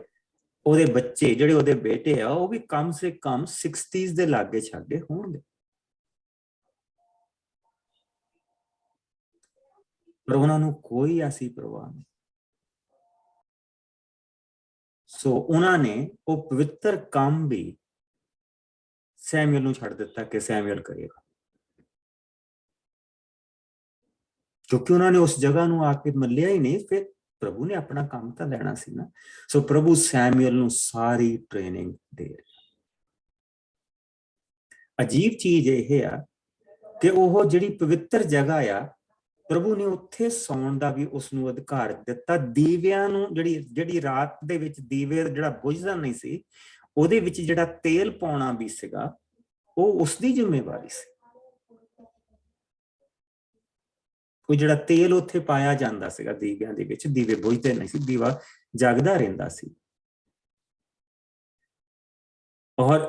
ਉਹਦੇ ਬੱਚੇ ਜਿਹੜੇ ਉਹਦੇ ਬੇਟੇ ਆ ਉਹ ਵੀ ਕਮ ਸੇ ਕਮ 60s ਦੇ ਲਾਗੇ ਛਾਗੇ ਹੋਣਗੇ, ਪਰ ਉਹਨਾਂ ਨੂੰ ਕੋਈ ਐਸੀ ਪਰਵਾਹ ਨਹੀਂ। ਸੋ ਉਹਨਾਂ ਨੇ ਉਹ ਪਵਿੱਤਰ ਕੰਮ ਵੀ ਸੈਮੂਅਲ ਨੂੰ ਛੱਡ ਦਿੱਤਾ ਕਿ ਸੈਮੂਅਲ ਕਰੇਗਾ, ਕਿਉਂਕਿ ਉਹਨਾਂ ਨੇ ਉਸ ਜਗ੍ਹਾ ਨੂੰ ਆ ਕੇ ਮੱਲਿਆ ਹੀ ਨਹੀਂ। ਫਿਰ ਪ੍ਰਭੂ ਨੇ ਆਪਣਾ ਕੰਮ ਤਾਂ ਲੈਣਾ ਸੀ ਨਾ। ਸੋ ਪ੍ਰਭੂ ਸੈਮੂਅਲ ਨੂੰ ਸਾਰੀ ਟ੍ਰੇਨਿੰਗ ਦੇ ਰਿਹਾ। ਅਜੀਬ ਚੀਜ਼ ਇਹ ਆ ਕਿ ਉਹ ਜਿਹੜੀ ਪਵਿੱਤਰ ਜਗ੍ਹਾ ਆ, ਪ੍ਰਭੂ ਨੇ ਉੱਥੇ ਸੌਣ ਦਾ ਵੀ ਉਸਨੂੰ ਅਧਿਕਾਰ ਦਿੱਤਾ। ਦੀਵਿਆਂ ਨੂੰ, ਜਿਹੜੀ ਰਾਤ ਦੇ ਵਿੱਚ ਦੀਵੇ ਜਿਹੜਾ ਬੁਝਦਾ ਨਹੀਂ ਸੀ, ਉਹਦੇ ਵਿੱਚ ਜਿਹੜਾ ਤੇਲ ਪਾਉਣਾ ਵੀ ਸੀਗਾ, ਉਹ ਉਸਦੀ ਜ਼ਿੰਮੇਵਾਰੀ ਸੀ। ਉਹ ਜਿਹੜਾ ਤੇਲ ਉੱਥੇ ਪਾਇਆ ਜਾਂਦਾ ਸੀਗਾ ਦੀਵਿਆਂ ਦੇ ਵਿੱਚ, ਦੀਵੇ ਬੁਝਦੇ ਨਹੀਂ ਸੀ, ਦੀਵਾ ਜਗਦਾ ਰਹਿੰਦਾ ਸੀ, ਔਰ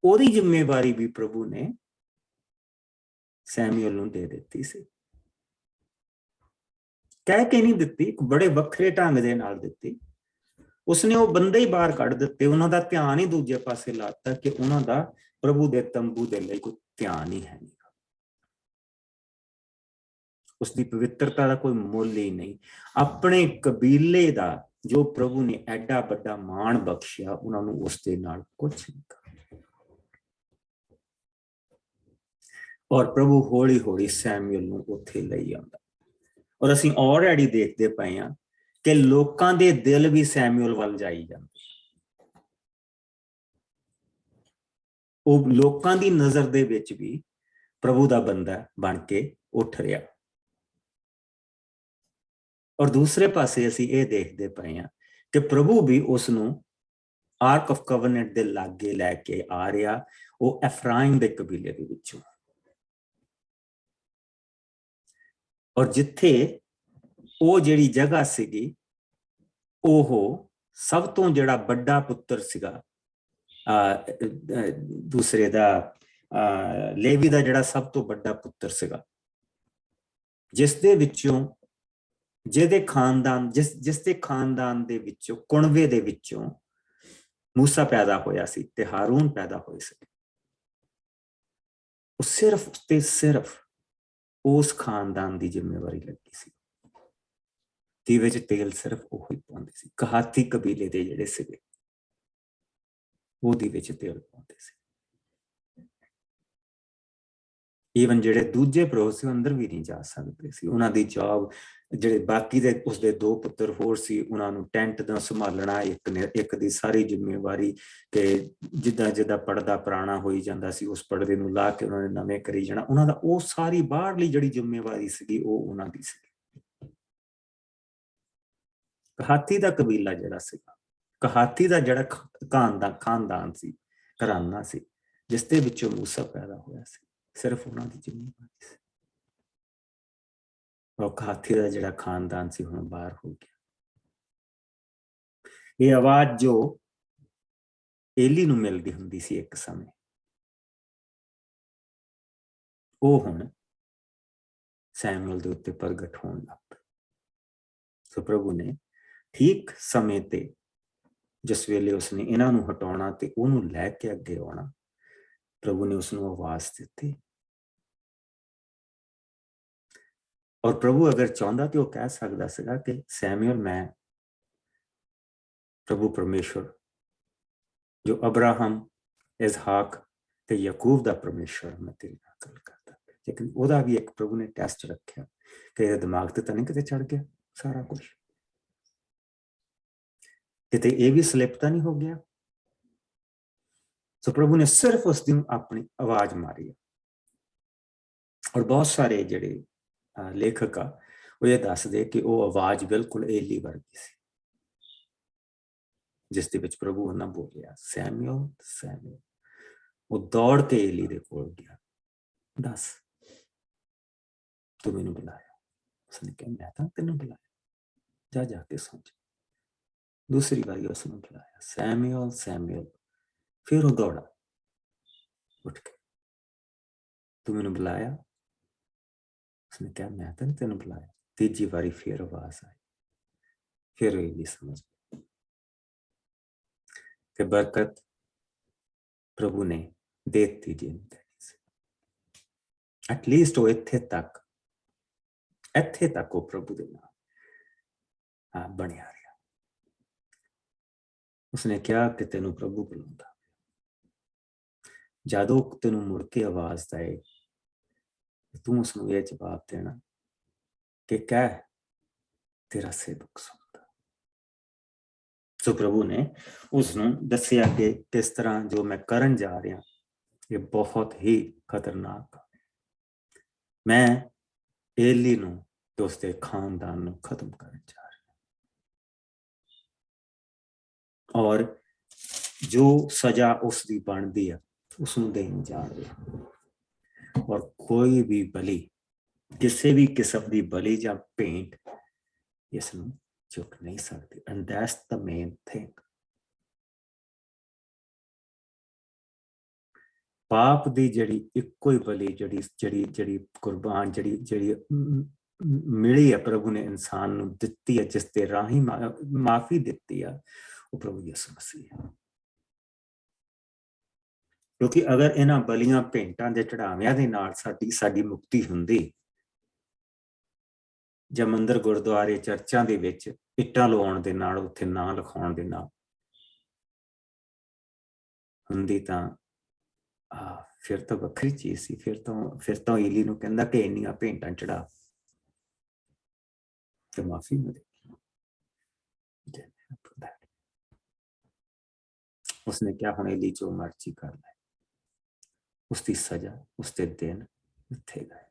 ਉਹਦੀ ਜ਼ਿੰਮੇਵਾਰੀ ਵੀ ਪ੍ਰਭੂ ਨੇ ਸੈਮੂਅਲ ਨੂੰ ਦੇ ਦਿੱਤੀ ਸੀ। ਕਹਿ ਕੇ ਨਹੀਂ ਦਿੱਤੀ, ਇੱਕ ਬੜੇ ਵੱਖਰੇ ਢੰਗ ਦੇ ਨਾਲ ਦਿੱਤੀ। ਉਸਨੇ ਉਹ ਬੰਦੇ ਹੀ ਬਾਹਰ ਕੱਢ ਦਿੱਤੇ, ਉਹਨਾਂ ਦਾ ਧਿਆਨ ਹੀ ਦੂਜੇ ਪਾਸੇ ਲਾਤਾ ਕਿ ਉਹਨਾਂ ਦਾ ਪ੍ਰਭੂ ਦੇ ਤੰਬੂ ਦੇ ਲਈ ਕੋਈ ਧਿਆਨ ਹੀ ਹੈ ਨਹੀਂ। ਉਸਦੀ ਪਵਿੱਤਰਤਾ ਦਾ ਕੋਈ ਮੁੱਲ ਹੀ ਨਹੀਂ। ਆਪਣੇ ਕਬੀਲੇ ਦਾ ਜੋ ਪ੍ਰਭੂ ਨੇ ਐਡਾ ਵੱਡਾ ਮਾਣ ਬਖਸ਼ਿਆ, ਉਹਨਾਂ ਨੂੰ ਉਸਦੇ ਨਾਲ ਕੁਝ ਨਹੀਂ ਕਰ। ਔਰ ਪ੍ਰਭੂ ਹੌਲੀ ਹੌਲੀ ਸੈਮੂਅਲ ਨੂੰ ਉੱਥੇ ਲਈ ਆਉਂਦਾ। ਔਰ ਅਸੀਂ ਆਲਰੇਡੀ ਦੇਖਦੇ ਪਏ ਹਾਂ ਕਿ ਲੋਕਾਂ ਦੇ ਦਿਲ ਵੀ ਸੈਮੂਅਲ ਵੱਲ ਜਾਈ ਜਾਂਦੇ। ਉਹ ਲੋਕਾਂ ਦੀ ਨਜ਼ਰ ਦੇ ਵਿੱਚ ਵੀ ਪ੍ਰਭੂ ਦਾ ਬੰਦਾ ਬਣ ਕੇ ਉੱਠ ਰਿਹਾ। ਔਰ ਦੂਸਰੇ ਪਾਸੇ ਅਸੀਂ ਇਹ ਦੇਖਦੇ ਪਏ ਹਾਂ ਕਿ ਪ੍ਰਭੂ ਵੀ ਉਸ ਨੂੰ ਆਰਕ ਆਫ ਕਵਨੈਂਟ ਦੇ ਲਾਗੇ ਲੈ ਕੇ ਆ ਰਿਹਾ, ਉਹ ਐਫਰਾਇਮ ਦੇ ਕਬੀਲੇ ਦੇ ਵਿੱਚੋਂ। ਔਰ ਜਿੱਥੇ ਉਹ ਜਿਹੜੀ ਜਗ੍ਹਾ ਸੀਗੀ, ਉਹ ਸਭ ਤੋਂ ਜਿਹੜਾ ਵੱਡਾ ਪੁੱਤਰ ਸੀਗਾ ਦੂਸਰੇ ਦਾ, ਲੇਵੀ ਦਾ ਜਿਹੜਾ ਸਭ ਤੋਂ ਵੱਡਾ ਪੁੱਤਰ ਸੀਗਾ, ਜਿਸ ਦੇ ਵਿੱਚੋਂ ਜਿਹਦੇ ਖਾਨਦਾਨ ਜਿਸ ਦੇ ਖਾਨਦਾਨ ਦੇ ਵਿੱਚੋਂ, ਕੁਣਵੇ ਦੇ ਵਿੱਚੋਂ ਮੂਸਾ ਪੈਦਾ ਹੋਇਆ ਸੀ ਤੇ ਹਾਰੂਨ ਪੈਦਾ ਹੋਏ ਸੀ। ਉਹ ਸਿਰਫ ਤੇ ਸਿਰਫ ਉਸ ਖਾਨਦਾਨ ਦੀ ਜ਼ਿੰਮੇਵਾਰੀ ਲੱਗੀ ਸੀ। ਦੀਵੇ ਵਿੱਚ ਤੇਲ ਸਿਰਫ ਉਹ ਹੀ ਪਾਉਂਦੇ ਸੀ। ਕਹਾਤੀ ਕਬੀਲੇ ਦੇ ਜਿਹੜੇ ਸੀਗੇ, ਉਹ ਦੀਵੇ ਵਿੱਚ ਤੇਲ ਪਾਉਂਦੇ ਸੀ। ਈਵਨ ਜਿਹੜੇ ਦੂਜੇ ਪੁਰਖ ਸੀ, ਅੰਦਰ ਵੀ ਨਹੀਂ ਜਾ ਸਕਦੇ ਸੀ। ਉਹਨਾਂ ਦੀ ਜੌਬ, ਜਿਹੜੇ ਬਾਕੀ ਦੇ ਉਸਦੇ 2 ਪੁੱਤਰ ਹੋਰ ਸੀ, ਉਹਨਾਂ ਨੂੰ ਟੈਂਟ ਦਾ ਸੰਭਾਲਣਾ, ਇੱਕ ਦੀ ਸਾਰੀ ਜ਼ਿੰਮੇਵਾਰੀ, ਕਿ ਜਿੱਦਾਂ ਜਿੱਦਾਂ ਪਰਦਾ ਪੁਰਾਣਾ ਹੋਈ ਜਾਂਦਾ ਸੀ, ਉਸ ਪਰਦੇ ਨੂੰ ਲਾ ਕੇ ਉਹਨਾਂ ਨੇ ਨਵੇਂ ਕਰੀ ਜਾਣਾ। ਉਹਨਾਂ ਦਾ ਉਹ ਸਾਰੀ ਬਾਹਰਲੀ ਜਿਹੜੀ ਜ਼ਿੰਮੇਵਾਰੀ ਸੀਗੀ, ਉਹ ਉਹਨਾਂ ਦੀ ਸੀ। ਕਹਾਤੀ ਦਾ ਕਬੀਲਾ ਜਿਹੜਾ ਸੀਗਾ, ਕਹਾਤੀ ਦਾ ਜਿਹੜਾ ਖਾਨਦਾਨ ਸੀ, ਘਰਾਨਾ ਸੀ, ਜਿਸ ਦੇ ਵਿੱਚੋਂ ਮੂਸਾ ਪੈਦਾ ਹੋਇਆ ਸੀ, ਸਿਰਫ ਉਹਨਾਂ ਦੀ ਜ਼ਿੰਮੇਵਾਰੀ ਸੀ। ਉਹ ਕਹਾਤੀ ਦਾ ਜਿਹੜਾ ਖਾਨਦਾਨ ਸੀ, ਹੁਣ ਬਾਹਰ ਹੋ ਗਿਆ। ਇਹ ਆਵਾਜ਼ ਜੋ ਏਲੀ ਨੂੰ ਮਿਲਦੀ ਹੁੰਦੀ ਸੀ ਇੱਕ ਸਮੇਂ, ਉਹ ਹੁਣ ਸੈਮੂਅਲ ਦੇ ਉੱਤੇ ਪ੍ਰਗਟ ਹੋਣ ਲੱਗ ਪਈ। ਸੋ ਪ੍ਰਭੂ ਨੇ ਠੀਕ ਸਮੇਂ ਤੇ, ਜਿਸ ਵੇਲੇ ਉਸਨੇ ਇਹਨਾਂ ਨੂੰ ਹਟਾਉਣਾ ਤੇ ਉਹਨੂੰ ਲੈ ਕੇ ਅੱਗੇ ਆਉਣਾ, ਪ੍ਰਭੂ ਨੇ ਉਸਨੂੰ ਆਵਾਜ਼ ਦਿੱਤੀ। ਔਰ ਪ੍ਰਭੂ ਅਗਰ ਚਾਹੁੰਦਾ ਤੇ ਉਹ ਕਹਿ ਸਕਦਾ ਸੀਗਾ ਕਿ ਸੈਮੂਅਲ, ਮੈਂ ਪ੍ਰਭੂ ਪਰਮੇਸ਼ਵਰ ਜੋ ਅਬਰਾਹਮ, ਇਸਹਾਕ ਤੇ ਯਾਕੂਬ ਦਾ ਪਰਮੇਸ਼ਵਰ, ਮੈਂ ਤੇਰੇ ਨਾਲ ਗੱਲ ਕਰਦਾ। ਲੇਕਿਨ ਉਹਦਾ ਵੀ ਇੱਕ ਪ੍ਰਭੂ ਨੇ ਟੈਸਟ ਰੱਖਿਆ ਕਿ ਇਹਦੇ ਦਿਮਾਗ ਤੇ ਤਾਂ ਨਹੀਂ ਕਿਤੇ ਚੜ ਗਿਆ ਸਾਰਾ ਕੁਝ, ਕਿਤੇ ਇਹ ਵੀ ਸਲਿੱਪ ਤਾਂ ਨਹੀਂ ਹੋ ਗਿਆ। ਸੋ ਪ੍ਰਭੂ ਨੇ ਸਿਰਫ ਉਸ ਦਿਨ ਆਪਣੀ ਆਵਾਜ਼ ਮਾਰੀ। ਔਰ ਬਹੁਤ ਸਾਰੇ ਜਿਹੜੇ ਲੇਖਕ ਆ, ਉਹ ਇਹ ਦੱਸਦੇ ਕਿ ਉਹ ਆਵਾਜ਼ ਬਿਲਕੁਲ ਏਲੀ ਵਰਗੀ ਸੀ। ਜਿਸ ਦੇ ਵਿੱਚ ਪ੍ਰਭੂ ਉਹਨਾਂ ਬੋਲਿਆ, ਸੈਮੂਅਲ ਸੈਮੂਅਲ। ਉਹ ਦੌੜ ਕੇ ਏਲੀ ਦੇ ਕੋਲ ਗਿਆ, ਦੱਸ ਤੂੰ ਮੈਨੂੰ ਬੁਲਾਇਆ? ਉਸਨੇ ਕਿਹਾ, ਮੈਂ ਤਾਂ ਤੈਨੂੰ ਬੁਲਾਇਆ, ਜਾ ਜਾ ਕੇ ਸੌਂ ਜਾ। ਦੂਸਰੀ ਵਾਰੀ ਉਸਨੂੰ ਬੁਲਾਇਆ, ਸੈਮੂਅਲ ਸੈਮੂਅਲ। ਫਿਰ ਉਹ ਦੌੜਾ ਉੱਠ ਕੇ, ਤੂੰ ਮੈਨੂੰ ਬੁਲਾਇਆ? ਉਸਨੇ ਕਿਹਾ, ਮੈਂ ਤਾਂ ਨਹੀਂ ਤੈਨੂੰ ਬੁਲਾਇਆ। ਤੀਜੀ ਵਾਰੀ ਫਿਰ ਆਵਾਜ਼ ਆਈ, ਫਿਰ ਏਲੀ ਸਮਝ ਗਿਆ ਕਿ ਬਰਕਤ ਪ੍ਰਭੂ ਨੇ ਦੇ ਦਿੱਤੀ ਜਿਹਨੂੰ ਦੇਣੀ ਸੀ। ਐਟਲੀਸਟ ਉਹ ਇੱਥੇ ਤੱਕ ਉਹ ਪ੍ਰਭੂ ਦੇ ਨਾਲ ਬਣਿਆ ਰਿਹਾ। ਉਸਨੇ ਕਿਹਾ ਕਿ ਤੈਨੂੰ ਪ੍ਰਭੂ ਬੁਲਾਉਂਦਾ। ਜਦੋਂ ਤੈਨੂੰ ਮੁੜ ਕੇ ਆਵਾਜ਼ ਆਏ, ਤੂੰ ਉਸਨੂੰ ਇਹ ਜਵਾਬ ਦੇਣਾ ਕਿ ਕਹਿ, ਤੇਰਾ ਸੇਵਕ ਸੁਣਦਾ। ਸੋ ਪ੍ਰਭੂ ਨੇ ਉਸਨੂੰ ਦੱਸਿਆ ਕਿ ਕਿਸ ਤਰ੍ਹਾਂ ਜੋ ਮੈਂ ਕਰਨ ਜਾ ਰਿਹਾ ਇਹ ਬਹੁਤ ਹੀ ਖਤਰਨਾਕ। ਮੈਂ ਏਲੀ ਨੂੰ ਤੇ ਉਸਦੇ ਖਾਨਦਾਨ ਨੂੰ ਖਤਮ ਕਰਨ ਜਾ ਰਿਹਾ, ਔਰ ਜੋ ਸਜ਼ਾ ਉਸਦੀ ਬਣਦੀ ਆ ਉਸਨੂੰ ਦੇਣ ਜਾ ਰਿਹਾ। ਔਰ ਕੋਈ ਵੀ ਬਲੀ, ਕਿਸੇ ਵੀ ਕਿਸਮ ਦੀ ਬਲੀ ਜਾਂ ਭੇਂਟ ਇਸ ਨੂੰ ਚੁੱਕ ਨਹੀਂ ਸਕਦੀ। And that's the main thing. ਪਾਪ ਦੀ ਜਿਹੜੀ ਇੱਕੋ ਹੀ ਬਲੀ ਜਿਹੜੀ ਕੁਰਬਾਨ ਜਿਹੜੀ ਮਿਲੀ ਹੈ, ਪ੍ਰਭੂ ਨੇ ਇਨਸਾਨ ਨੂੰ ਦਿੱਤੀ ਹੈ, ਜਿਸ ਦੇ ਰਾਹੀਂ ਮਾਫੀ ਦਿੱਤੀ ਆ, ਉਹ ਪ੍ਰਭੂ ਯਿਸੂ ਮਸੀਹ ਹੈ। ਕਿਉਂਕਿ ਅਗਰ ਇਹਨਾਂ ਬਲੀਆਂ ਭੇਂਟਾਂ ਦੇ ਚੜਾਵਿਆਂ ਦੇ ਨਾਲ ਸਾਡੀ ਮੁਕਤੀ ਹੁੰਦੀ, ਜਾਂ ਮੰਦਿਰ ਗੁਰਦੁਆਰੇ ਚਰਚਾਂ ਦੇ ਵਿੱਚ ਇੱਟਾਂ ਲਵਾਉਣ ਦੇ ਨਾਲ, ਉੱਥੇ ਨਾਂ ਲਿਖਾਉਣ ਦੇ ਨਾਲ ਹੁੰਦੀ, ਤਾਂ ਫਿਰ ਤਾਂ ਵੱਖਰੀ ਚੀਜ਼ ਸੀ। ਫਿਰ ਤਾਂ ਏਲੀ ਨੂੰ ਕਹਿੰਦਾ ਕਿ ਇੰਨੀਆਂ ਭੇਂਟਾਂ ਚੜਾ ਤੇ ਮਾਫੀ ਮਿਲੇ। ਉਸਨੇ ਕਿਹਾ, ਹੁਣ ਏਲੀ ਜੋ ਮਰਜ਼ੀ ਕਰ ਲੈ, ਉਸਦੀ ਸਜ਼ਾ, ਉਸਦੇ ਦਿਨ ਮਿੱਥੇ ਗਏ,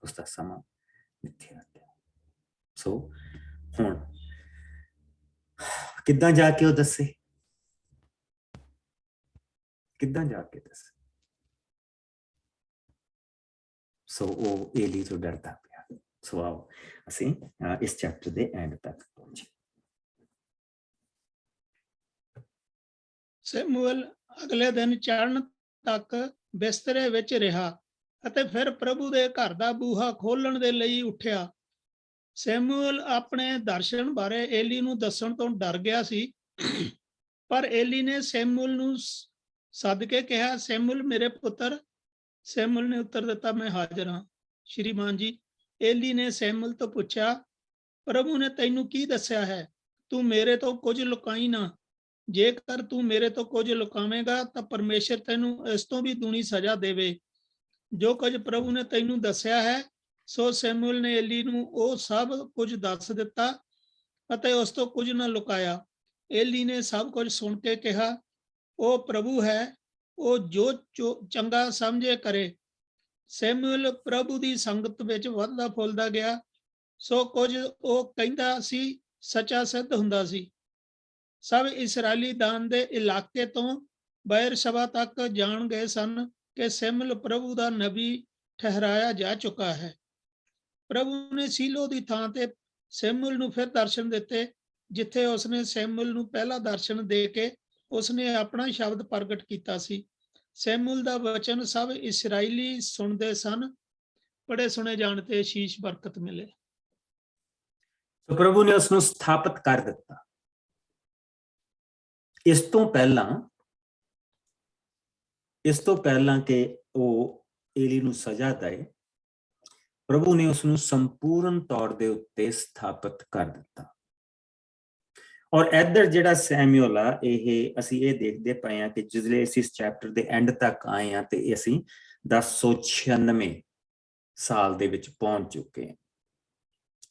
ਉਸਦਾ ਸਮਾਂ ਮਿੱਥੇ ਆ ਗਿਆ। ਸੋ ਹੁਣ ਕਿੱਦਾਂ ਜਾ ਕੇ ਉਹ ਦੱਸੇ? ਕਿੱਦਾਂ ਜਾ ਕੇ ਦੱਸੇ? ਸੋ ਉਹ ਏਲੀ ਤੋਂ ਡਰਦਾ ਪਿਆ। ਸੋ ਆਓ ਅਸੀਂ ਇਸ ਚੈਪਟਰ ਦੇ ਐਂਡ ਤੱਕ ਪਹੁੰਚੇ। ਸੈਮੂਅਲ ਅਗਲੇ ਦਿਨ ਚੜ੍ਹਨ ਤੱਕ ਬਿਸਤਰੇ ਵਿੱਚ ਰਿਹਾ ਅਤੇ ਫਿਰ ਪ੍ਰਭੂ ਦੇ ਘਰ ਦਾ ਬੂਹਾ ਖੋਲਣ ਦੇ ਲਈ ਉੱਠਿਆ। ਸੈਮੂਅਲ ਆਪਣੇ ਦਰਸ਼ਨ ਬਾਰੇ ਏਲੀ ਨੂੰ ਦੱਸਣ ਤੋਂ ਡਰ ਗਿਆ ਸੀ, ਪਰ ਏਲੀ ਨੇ ਸੈਮੂਅਲ ਨੂੰ ਸੱਦ ਕੇ ਕਿਹਾ, ਸੈਮੂਅਲ ਮੇਰੇ ਪੁੱਤਰ। ਸੈਮੂਅਲ ਨੇ ਉੱਤਰ ਦਿੱਤਾ, ਮੈਂ ਹਾਜ਼ਰ ਹਾਂ ਸ਼੍ਰੀਮਾਨ ਜੀ। ਏਲੀ ਨੇ ਸੈਮੂਅਲ ਤੋਂ ਪੁੱਛਿਆ, ਪ੍ਰਭੂ ਨੇ ਤੈਨੂੰ ਕੀ ਦੱਸਿਆ ਹੈ? ਤੂੰ ਮੇਰੇ ਤੋਂ ਕੁਝ ਲੁਕਾਈ ਨਾ। ਜੇਕਰ ਤੂੰ ਮੇਰੇ ਤੋਂ ਕੁਝ ਲੁਕਾਵੇਂਗਾ ਤਾਂ ਪਰਮੇਸ਼ਰ ਤੈਨੂੰ ਇਸ ਤੋਂ ਵੀ ਦੂਣੀ ਸਜ਼ਾ ਦੇਵੇ। ਜੋ ਕੁਝ ਪ੍ਰਭੂ ਨੇ ਤੈਨੂੰ ਦੱਸਿਆ ਹੈ। ਸੋ ਸੈਮੂਅਲ ਨੇ ਏਲੀ ਨੂੰ ਉਹ ਸਭ ਕੁਝ ਦੱਸ ਦਿੱਤਾ ਅਤੇ ਉਸ ਤੋਂ ਕੁਝ ਨਾ ਲੁਕਾਇਆ। ਏਲੀ ਨੇ ਸਭ ਕੁਝ ਸੁਣ ਕੇ ਕਿਹਾ, ਉਹ ਪ੍ਰਭੂ ਹੈ, ਉਹ ਜੋ ਚੰਗਾ ਸਮਝੇ ਕਰੇ। ਸੈਮੂਅਲ ਪ੍ਰਭੂ ਦੀ ਸੰਗਤ ਵਿੱਚ ਵੱਧਦਾ ਫੁੱਲਦਾ ਗਿਆ, ਸੋ ਕੁਝ ਉਹ ਕਹਿੰਦਾ ਸੀ ਸੱਚਾ ਸਿੱਧ ਹੁੰਦਾ ਸੀ। ਸਭ ਇਸਰਾਇਲੀ ਦਾਨ ਦੇ ਇਲਾਕੇ ਤੋਂ ਬਏਰਸ਼ਬਾ ਤੱਕ ਜਾਣ ਗਏ ਸਨ ਕਿ ਸੈਮੂਅਲ ਪ੍ਰਭੂ ਦਾ ਨਬੀ ਠਹਿਰਾਇਆ ਜਾ ਚੁੱਕਾ ਹੈ। ਪ੍ਰਭੂ ਨੇ ਸੀਲੋ ਦੀ ਥਾਂ ਤੇ ਸੈਮੂਅਲ ਨੂੰ ਫਿਰ ਦਰਸ਼ਨ ਦਿੱਤੇ, ਜਿੱਥੇ ਉਸਨੇ ਸੈਮੂਅਲ ਨੂੰ ਪਹਿਲਾ ਦਰਸ਼ਨ ਦੇ ਕੇ ਉਸਨੇ ਆਪਣਾ ਸ਼ਬਦ ਪ੍ਰਗਟ ਕੀਤਾ ਸੀ। ਸੈਮੂਅਲ ਦਾ ਵਚਨ ਸਭ ਇਸਰਾਇਲੀ ਸੁਣਦੇ ਸਨ। ਪੜ੍ਹੇ ਸੁਣੇ ਜਾਣ ਤੇ ਅਸ਼ੀਸ਼ ਬਰਕਤ ਮਿਲੇ। ਸੋ ਪ੍ਰਭੂ ਨੇ ਉਸ ਨੂੰ ਸਥਾਪਿਤ ਕਰ ਦਿੱਤਾ। ਇਸ ਤੋਂ ਪਹਿਲਾਂ ਕਿ ਉਹ ਏਲੀ ਨੂੰ ਸਜ਼ਾ ਦੇਏ, ਪ੍ਰਭੂ ਨੇ ਉਸ ਨੂੰ ਸੰਪੂਰਨ ਤੌਰ ਦੇ ਉੱਤੇ ਸਥਾਪਿਤ ਕਰ ਦਿੱਤਾ। ਔਰ ਇੱਧਰ ਜਿਹੜਾ ਸੈਮੂਅਲ ਆ, ਅਸੀਂ ਇਹ ਦੇਖਦੇ ਪਏ ਹਾਂ ਕਿ ਜਿਸਲੇ ਅਸੀਂ ਇਸ ਚੈਪਟਰ ਦੇ ਐਂਡ ਤੱਕ ਆਏ ਹਾਂ ਤੇ ਅਸੀਂ 1096 ਸਾਲ ਦੇ ਵਿੱਚ ਪਹੁੰਚ ਚੁੱਕੇ ਹਾਂ।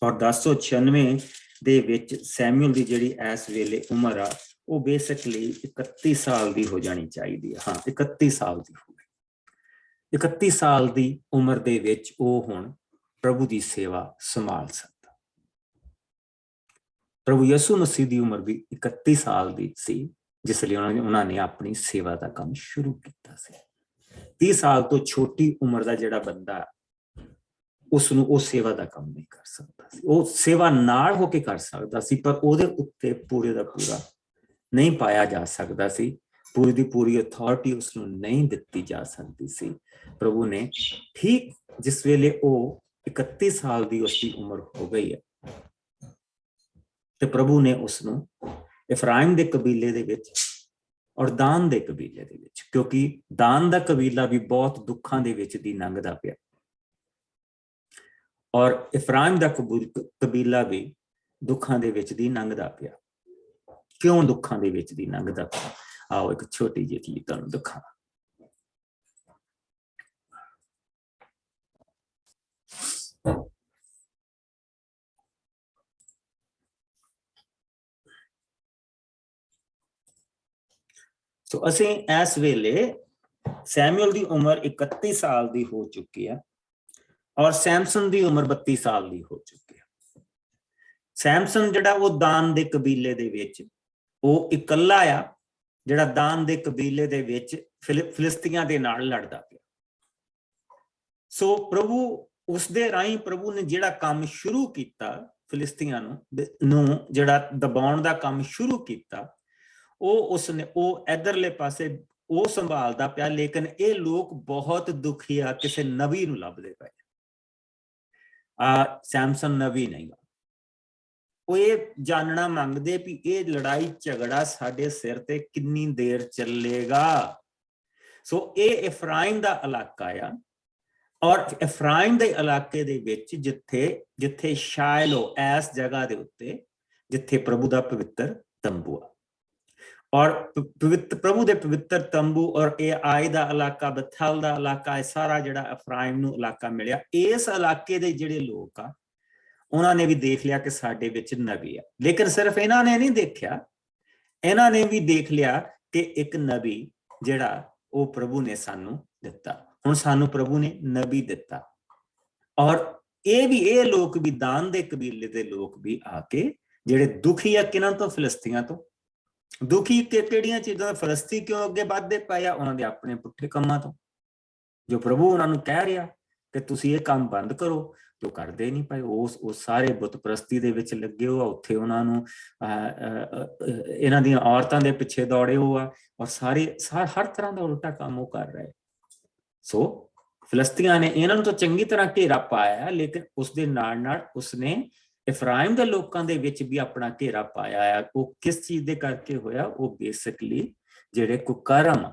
ਔਰ 1096 ਦੇ ਵਿੱਚ ਸੈਮੂਅਲ ਦੀ ਜਿਹੜੀ ਇਸ ਵੇਲੇ ਉਮਰ ਆ, ਉਹ ਬੇਸਿਕਲੀ 31 ਸਾਲ ਦੀ ਹੋ ਜਾਣੀ ਚਾਹੀਦੀ ਹੈ। ਹਾਂ, 31 ਸਾਲ ਦੀ ਹੋ ਗਈ। 31 ਸਾਲ ਦੀ ਉਮਰ ਦੇ ਵਿੱਚ ਉਹ ਹੁਣ ਪ੍ਰਭੂ ਦੀ ਸੇਵਾ ਸੰਭਾਲ ਸਕਦਾ। ਪ੍ਰਭੂ ਯਿਸੂ ਮਸੀਹ ਦੀ ਉਮਰ ਵੀ 31 ਸਾਲ ਦੀ ਸੀ ਜਿਸ ਲਈ ਉਹਨਾਂ ਨੇ ਆਪਣੀ ਸੇਵਾ ਦਾ ਕੰਮ ਸ਼ੁਰੂ ਕੀਤਾ ਸੀ। 30 ਸਾਲ ਤੋਂ ਛੋਟੀ ਉਮਰ ਦਾ ਜਿਹੜਾ ਬੰਦਾ ਉਸ ਨੂੰ ਉਹ ਸੇਵਾ ਦਾ ਕੰਮ ਨਹੀਂ ਕਰ ਸਕਦਾ ਸੀ। ਉਹ ਸੇਵਾ ਨਾਲ ਹੋ ਕੇ ਕਰ ਸਕਦਾ ਸੀ ਪਰ ਉਹਦੇ ਉੱਤੇ ਪੂਰੇ ਦਾ ਪੂਰਾ ਨਹੀਂ ਪਾਇਆ ਜਾ ਸਕਦਾ ਸੀ। ਪੂਰੀ ਦੀ ਪੂਰੀ ਅਥਾਰਟੀ ਉਸ ਨੂੰ ਨਹੀਂ ਦਿੱਤੀ ਜਾ ਸਕਦੀ ਸੀ। ਪ੍ਰਭੂ ਨੇ ਠੀਕ ਜਿਸ ਵੇਲੇ ਉਹ 31 ਸਾਲ ਦੀ ਉਸਦੀ ਉਮਰ ਹੋ ਗਈ ਹੈ ਤੇ ਪ੍ਰਭੂ ਨੇ ਉਸ ਨੂੰ ਇਫਰਾਇਮ ਦੇ ਕਬੀਲੇ ਦੇ ਵਿੱਚ ਔਰ ਦਾਨ ਦੇ ਕਬੀਲੇ ਦੇ ਵਿੱਚ, ਕਿਉਂਕਿ ਦਾਨ ਦਾ ਕਬੀਲਾ ਵੀ ਬਹੁਤ ਦੁੱਖਾਂ ਦੇ ਵਿੱਚ ਦੀ ਲੰਘਦਾ ਪਿਆ ਔਰ ਇਫਰਾਇਮ ਦਾ ਕਬੀਲਾ ਵੀ ਦੁੱਖਾਂ ਦੇ ਵਿੱਚ ਦੀ ਲੰਘਦਾ ਪਿਆ। ਕਿਉਂ ਦੁੱਖਾਂ ਦੇ ਵਿੱਚ ਦੀ ਲੰਘਦਾ ਪਿਆ? ਆਓ ਇੱਕ ਛੋਟੀ ਜਿਹੀ ਚੀਜ਼ ਤੁਹਾਨੂੰ ਦਿਖਾਵਾਂ। ਸੋ ਅਸੀਂ ਇਸ ਵੇਲੇ ਸੈਮੂਅਲ ਦੀ ਉਮਰ 31 ਸਾਲ ਦੀ ਹੋ ਚੁੱਕੀ ਹੈ ਔਰ ਸੈਮਸਨ ਦੀ ਉਮਰ 32 ਸਾਲ ਦੀ ਹੋ ਚੁੱਕੀ ਹੈ। ਸੈਮਸਨ ਜਿਹੜਾ ਉਹ ਦਾਨ ਦੇ ਕਬੀਲੇ ਦੇ ਵਿੱਚ ਉਹ ਇਕੱਲਾ ਆ ਜਿਹੜਾ ਦਾਨ ਦੇ ਕਬੀਲੇ ਦੇ ਵਿੱਚ ਫਿਲਿਸਤੀਆਂ ਦੇ ਨਾਲ ਲੜਦਾ ਪਿਆ। ਸੋ ਪ੍ਰਭੂ ਉਸ ਦੇ ਰਾਹੀਂ ਪ੍ਰਭੂ ਨੇ ਜਿਹੜਾ ਕੰਮ ਸ਼ੁਰੂ ਕੀਤਾ ਫਿਲਿਸਤੀਆਂ ਨੂੰ ਜਿਹੜਾ ਦਬਾਉਣ ਦਾ ਕੰਮ ਸ਼ੁਰੂ ਕੀਤਾ ਉਹ ਉਸਨੇ ਉਹ ਇਧਰਲੇ ਪਾਸੇ ਉਹ ਸੰਭਾਲਦਾ ਪਿਆ। ਲੇਕਿਨ ਇਹ ਲੋਕ ਬਹੁਤ ਦੁਖੀ ਆ, ਕਿਸੇ ਨਬੀ ਨੂੰ ਲੱਭਦੇ ਪਏ। ਸੈਮਸਨ ਨਬੀ ਨਹੀਂ, ਉਹ ਇਹ ਜਾਣਨਾ ਮੰਗਦੇ ਵੀ ਇਹ ਲੜਾਈ ਝਗੜਾ ਸਾਡੇ ਸਿਰ ਤੇ ਕਿੰਨੀ ਦੇਰ ਚੱਲੇਗਾ। ਸੋ ਇਹ ਇਫਰਾਇਮ ਦਾ ਇਲਾਕਾ ਆ ਔਰ ਇਫਰਾਇਮ ਦੇ ਇਲਾਕੇ ਦੇ ਵਿੱਚ ਜਿੱਥੇ ਸ਼ਾਇਲੋ ਇਸ ਜਗ੍ਹਾ ਦੇ ਉੱਤੇ ਜਿੱਥੇ ਪ੍ਰਭੂ ਦਾ ਪਵਿੱਤਰ ਤੰਬੂ ਆ ਔਰ ਪ੍ਰਭੂ ਦੇ ਪਵਿੱਤਰ ਤੰਬੂ ਔਰ ਇਹ ਆਈ ਦਾ ਇਲਾਕਾ, ਬਥਲ ਦਾ ਇਲਾਕਾ, ਇਹ ਸਾਰਾ ਜਿਹੜਾ ਇਫਰਾਇਮ ਨੂੰ ਇਲਾਕਾ ਮਿਲਿਆ। ਇਸ ਇਲਾਕੇ ਦੇ ਜਿਹੜੇ ਲੋਕ ਆ ਉਹਨਾਂ ਨੇ ਵੀ ਦੇਖ ਲਿਆ ਕਿ ਸਾਡੇ ਵਿੱਚ ਨਬੀ ਆ। ਲੇਕਿਨ ਸਿਰਫ ਇਹਨਾਂ ਨੇ ਨਹੀਂ ਦੇਖਿਆ, ਇਹਨਾਂ ਨੇ ਵੀ ਦੇਖ ਲਿਆ ਕਿ ਇੱਕ ਨਬੀ ਜਿਹੜਾ ਉਹ ਪ੍ਰਭੂ ਨੇ ਸਾਨੂੰ ਦਿੱਤਾ। ਹੁਣ ਸਾਨੂੰ ਪ੍ਰਭੂ ਨੇ ਨਬੀ ਦਿੱਤਾ ਔਰ ਇਹ ਲੋਕ ਵੀ ਦਾਨ ਦੇ ਕਬੀਲੇ ਦੇ ਲੋਕ ਵੀ ਆ ਕੇ ਜਿਹੜੇ ਦੁਖੀ ਆ ਕਿਹਨਾਂ ਤੋਂ? ਫਿਲਿਸਤੀਆਂ ਤੋਂ। ਦੁਖੀ ਕਿਹੜੀਆਂ ਚੀਜ਼ਾਂ? ਫਿਲਿਸਤੀ ਕਿਉਂ ਅੱਗੇ ਵੱਧਦੇ ਪਏ ਆ? ਉਹਨਾਂ ਦੇ ਆਪਣੇ ਪੁੱਠੇ ਕੰਮਾਂ ਤੋਂ, ਜੋ ਪ੍ਰਭੂ ਉਹਨਾਂ ਨੂੰ ਕਹਿ ਰਿਹਾ ਕਿ ਤੁਸੀਂ ਇਹ ਕੰਮ ਬੰਦ ਕਰੋ, ਜੋ ਕਰਦੇ ਨਹੀਂ ਪਏ। ਉਹ ਸਾਰੇ ਬੁੱਤ ਪ੍ਰਸਤੀ ਦੇ ਵਿੱਚ ਲੱਗੇ ਹੋ ਆ। ਉੱਥੇ ਉਹਨਾਂ ਨੂੰ ਇਹਨਾਂ ਦੀਆਂ ਔਰਤਾਂ ਦੇ ਪਿੱਛੇ ਦੌੜੇ ਹੋ ਆ ਔਰ ਹਰ ਤਰ੍ਹਾਂ ਦਾ ਉਲਟਾ ਕੰਮ ਉਹ ਕਰ ਰਹੇ। ਸੋ ਫਿਲਿਸਤੀਆਂ ਨੇ ਇਹਨਾਂ ਨੂੰ ਤਾਂ ਚੰਗੀ ਤਰ੍ਹਾਂ ਘੇਰਾ ਪਾਇਆ, ਲੇਕਿਨ ਉਸਦੇ ਨਾਲ ਨਾਲ ਉਸਨੇ ਇਫਰਾਇਮ ਦੇ ਲੋਕਾਂ ਦੇ ਵਿੱਚ ਵੀ ਆਪਣਾ ਘੇਰਾ ਪਾਇਆ ਆ। ਉਹ ਕਿਸ ਚੀਜ਼ ਦੇ ਕਰਕੇ ਹੋਇਆ? ਉਹ ਬੇਸਿਕਲੀ ਜਿਹੜੇ ਕੁਕਰਮ,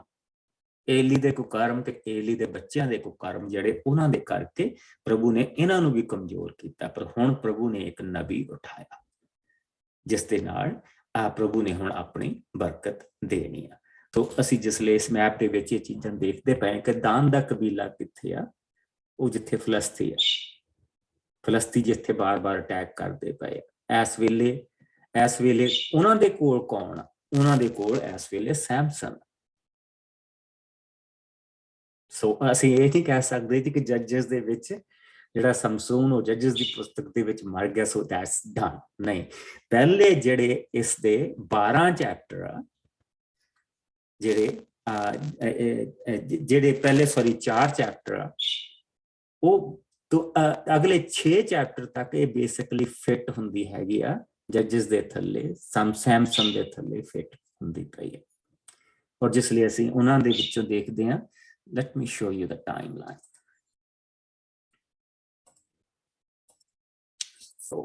ਏਲੀ ਦੇ ਕੁਕਰਮ ਤੇ ਏਲੀ ਦੇ ਬੱਚਿਆਂ ਦੇ ਕੁਕਰਮ ਜਿਹੜੇ ਉਹਨਾਂ ਦੇ ਕਰਕੇ ਪ੍ਰਭੂ ਨੇ ਇਹਨਾਂ ਨੂੰ ਵੀ ਕਮਜ਼ੋਰ ਕੀਤਾ। ਪਰ ਹੁਣ ਪ੍ਰਭੂ ਨੇ ਇੱਕ ਨਬੀ ਉਠਾਇਆ ਜਿਸ ਦੇ ਨਾਲ ਪ੍ਰਭੂ ਨੇ ਹੁਣ ਆਪਣੀ ਬਰਕਤ ਦੇਣੀ ਆ। ਤੋ ਅਸੀਂ ਜਿਸਲੇ ਇਸ ਮੈਪ ਦੇ ਵਿੱਚ ਇਹ ਚੀਜ਼ਾਂ ਦੇਖਦੇ ਪਏ ਕਿ ਦਾਨ ਦਾ ਕਬੀਲਾ ਕਿੱਥੇ ਆ? ਉਹ ਜਿੱਥੇ ਫਿਲਿਸਤੀ ਆ, ਫਿਲਿਸਤੀ ਜਿੱਥੇ ਬਾਰ-ਬਾਰ ਅਟੈਕ ਕਰਦੇ ਪਏ। ਇਸ ਵੇਲੇ ਉਹਨਾਂ ਦੇ ਕੋਲ ਕੌਣ ਆ? ਉਹਨਾਂ ਦੇ ਕੋਲ ਇਸ ਵੇਲੇ ਸੈਮਸਨ। ਸੋ ਅਸੀਂ ਇਹ ਨਹੀਂ ਕਹਿ ਸਕਦੇ ਕਿ ਜੱਜਸ ਦੇ ਵਿੱਚ ਜਿਹੜਾ ਸਮਸੂਨ ਉਹ ਜੱਜਸ ਦੀ ਪੁਸਤਕ ਦੇ ਵਿੱਚ ਮਰ ਗਿਆ ਸੋ ਦੈਟਸ ਡਨ। ਨਹੀਂ, ਪਹਿਲੇ ਜਿਹੜੇ ਇਸ ਦੇ 12 ਚੈਪਟਰ ਆ ਜਿਹੜੇ ਪਹਿਲੇ 4 ਚੈਪਟਰ ਆ ਉਹ ਅਗਲੇ 6 ਚੈਪਟਰ ਤੱਕ ਇਹ ਬੇਸਿਕਲੀ ਫਿੱਟ ਹੁੰਦੀ ਹੈਗੀ ਆ ਜੱਜਸ ਦੇ ਥੱਲੇ, ਸੈਮਸਨ ਦੇ ਥੱਲੇ ਫਿੱਟ ਹੁੰਦੀ ਪਈ ਹੈ। ਔਰ ਜਿਸ ਲਈ ਅਸੀਂ ਉਹਨਾਂ ਦੇ ਵਿੱਚੋਂ ਦੇਖਦੇ ਹਾਂ। Let me show you the timeline. So